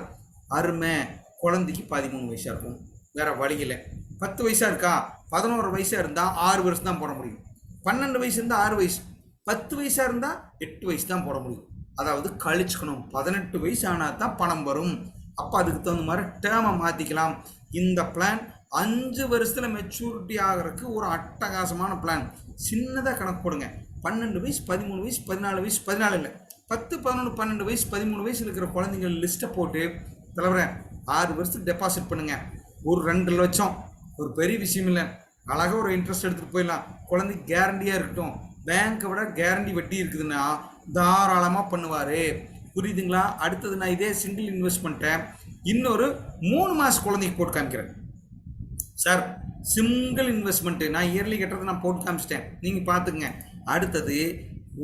அருமை. குழந்தைக்கு 13 வயசாக இருக்கும், வேற வழியில். 10 வயசாக இருக்கா, 11 வயசாக இருந்தால் 6 வருஷம் தான் போட முடியும். 12 வயசு இருந்தால் 6 வயசு, 10 வயசாக இருந்தால் 8 வயசு தான் போட முடியும். அதாவது கழிச்சுக்கணும். 18 வயசு ஆனால் தான் பணம் வரும். அப்போ அதுக்கு தகுந்த மாதிரி டேர்மை மாற்றிக்கலாம். இந்த பிளான் 5 வருஷத்துல மெச்சூரிட்டி ஆகிறதுக்கு ஒரு அட்டகாசமான பிளான். சின்னதாக கணக்கு போடுங்க. 12 வயசு 13 வயசு 14 வயசு 14 இல்லை 10 11 12 வயசு 13 வயசு இருக்கிற குழந்தைங்க லிஸ்ட்டை போட்டு தலைவரே 6 வருஷத்துக்கு டெபாசிட் பண்ணுங்க. ஒரு 2 லட்சம், ஒரு பெரிய விஷயம் இல்லை. அழகாக ஒரு இன்ட்ரெஸ்ட் எடுத்துகிட்டு போயிடலாம். குழந்தைக்கு கேரண்டியாக இருக்கட்டும். பேங்க்கை விட கேரண்டி வட்டி இருக்குதுன்னா தாராளமாக பண்ணுவார். புரியுதுங்களா? அடுத்தது நான் இதே சிங்கிள் இன்வெஸ்ட்மெண்ட்டை இன்னொரு 3 மாதம் குழந்தைக்கு போட்டு காமிக்கிறேன் சார். சிங்கிள் இன்வெஸ்ட்மெண்ட்டு நான் இயர்லி கட்டுறது நான் போட்டு காமிச்சிட்டேன், நீங்கள் பார்த்துக்குங்க. அடுத்தது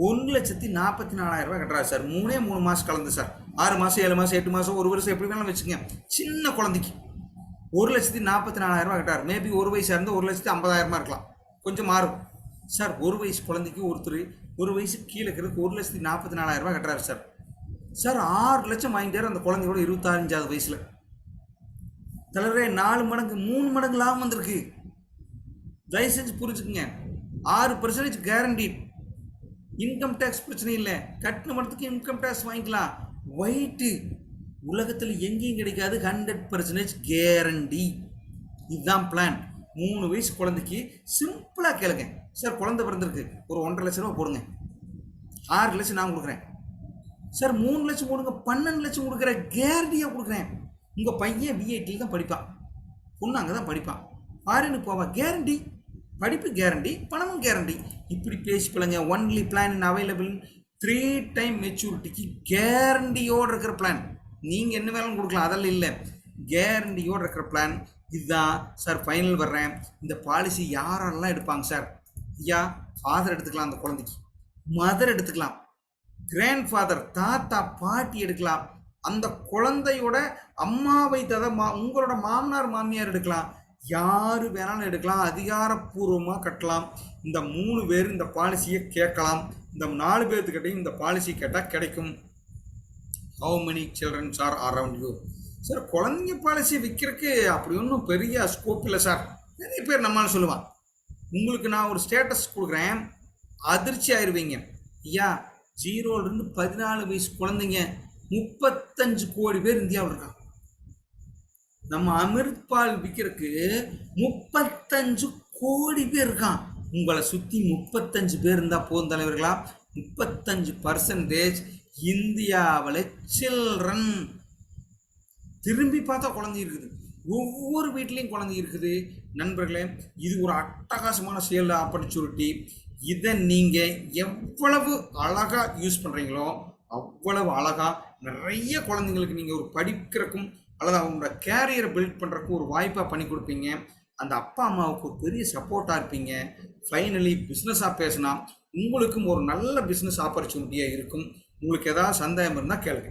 1,44,000 ரூபாய் கட்டுறாரு சார். 3 மாதம் கலந்து சார். 6 மாதம் 7 மாதம் 8 மாதம் 1 வருஷம் எப்படி வேணாலும் வச்சுக்கோங்க. சின்ன குழந்தைக்கு 1,44,000 ரூபாய் கட்டார். மேபி 1 வயசாக இருந்தால் 1,50,000 இருக்கலாம், கொஞ்சம் மாறும் சார். 1 வயசு குழந்தைக்கு ஒருத்தர் 1 வயசுக்கு கீழே இருக்கிறதுக்கு 1,44,000 ரூபாய் கட்டுறாரு சார். சார் 6 லட்சம் வாங்கிட்டார் அந்த குழந்தையோட 25வது வயசில். தலைவரே 4 மடங்கு 3 மடங்கு லாபம் வந்திருக்கு. தயவு செஞ்சு புரிஞ்சுக்குங்க. 6% கேரண்டி. இன்கம் டேக்ஸ் பிரச்சனை இல்லை. கட்டின மடத்துக்கு இன்கம் டேக்ஸ் வாங்கிக்கலாம். ஒயிட்டு உலகத்தில் எங்கேயும் கிடைக்காது. 100% கேரண்டி. இதுதான் பிளான். 3 வயசு குழந்தைக்கு சிம்பிளாக கேளுங்க சார். குழந்தை பிறந்திருக்கு, ஒரு 1.5 லட்ச ரூபா போடுங்க. 6 லட்சம் நான் கொடுக்குறேன் சார். 3 லட்சம் கொடுங்க, 12 லட்சம் கொடுக்குறேன். கேரண்டியாக கொடுக்குறேன். உங்கள் பையன் விஐடியில் தான் படிப்பான், பொண்ணு அங்கே தான் படிப்பான், ஃபாரினுக்கு போவான். கேரண்டி. படிப்பு கேரண்டி, பணமும் கேரண்டி. இப்படி பேசி பிள்ளைங்க. Only plan in available. 3 time மெச்சூரிட்டிக்கு கேரண்டியோடு இருக்கிற பிளான். நீங்கள் என்ன வேலையும் கொடுக்கலாம், அதெல்லாம் இல்லை. கேரண்டியோடு இருக்கிற பிளான் இதுதான் சார். ஃபைனல் வர்றேன். இந்த பாலிசி யாரெல்லாம் எடுப்பாங்க சார்? ஐயா, ஃபாதர் எடுத்துக்கலாம், அந்த குழந்தைக்கு மதர் எடுத்துக்கலாம், கிராண்ட் ஃபாதர் தாத்தா பாட்டி எடுக்கலாம், அந்த குழந்தையோட அம்மாவை உங்களோட மாமனார் மாமியார் எடுக்கலாம், யாரு வேணாலும் எடுக்கலாம். அதிகாரப்பூர்வமாக கட்டலாம். இந்த 3 பேர் இந்த பாலிசியை கேட்கலாம். இந்த 4 பேர்த்துக்கிட்டையும் இந்த பாலிசி கேட்டால் கிடைக்கும். How many childrens are around you? Sir குழந்தைங்க பாலிசி விற்கிறதுக்கு அப்படி ஒன்றும் பெரிய ஸ்கோப் இல்லை சார். நிறைய பேர் நம்மளால சொல்லுவான். உங்களுக்கு நான் ஒரு ஸ்டேட்டஸ் கொடுக்குறேன், அதிர்ச்சி ஆயிடுவீங்க. ஐயா 0லேருந்து 14 வயசு குழந்தைங்க 35 கோடி பேர் இந்தியாவில் இருக்காங்க. நம்ம அமிர்த் பால் விற்கிறதுக்கு 35 கோடி பேர் இருக்கான். உங்களை சுற்றி 35 பேர் இருந்தால் போதும் தலைவர்களா. 35% இந்தியாவில் சில்ட்ரன். திரும்பி பார்த்தா குழந்தை இருக்குது, ஒவ்வொரு வீட்லேயும் குழந்தை இருக்குது. நண்பர்களே, இது ஒரு அட்டகாசமான சேல் ஆப்பர்ச்சுனிட்டி. இதை நீங்கள் எவ்வளவு அழகாக யூஸ் பண்ணுறீங்களோ அவ்வளவு அழகாக நிறைய குழந்தைங்களுக்கு நீங்கள் ஒரு படிக்கிறக்கும் அல்லது அவங்களோட கேரியரை பில்ட் பண்ணுறக்கும் ஒரு வாய்ப்பாக பண்ணி கொடுப்பீங்க. அந்த அப்பா அம்மாவுக்கு ஒரு பெரிய சப்போர்ட்டாக இருப்பீங்க. ஃபைனலி பிஸ்னஸாக பேசினா உங்களுக்கும் ஒரு நல்ல பிஸ்னஸ் ஆப்பர்ச்சுனிட்டியாக இருக்கும். உங்களுக்கு ஏதாவது சந்தேகம் இருந்தால் கேளுங்க.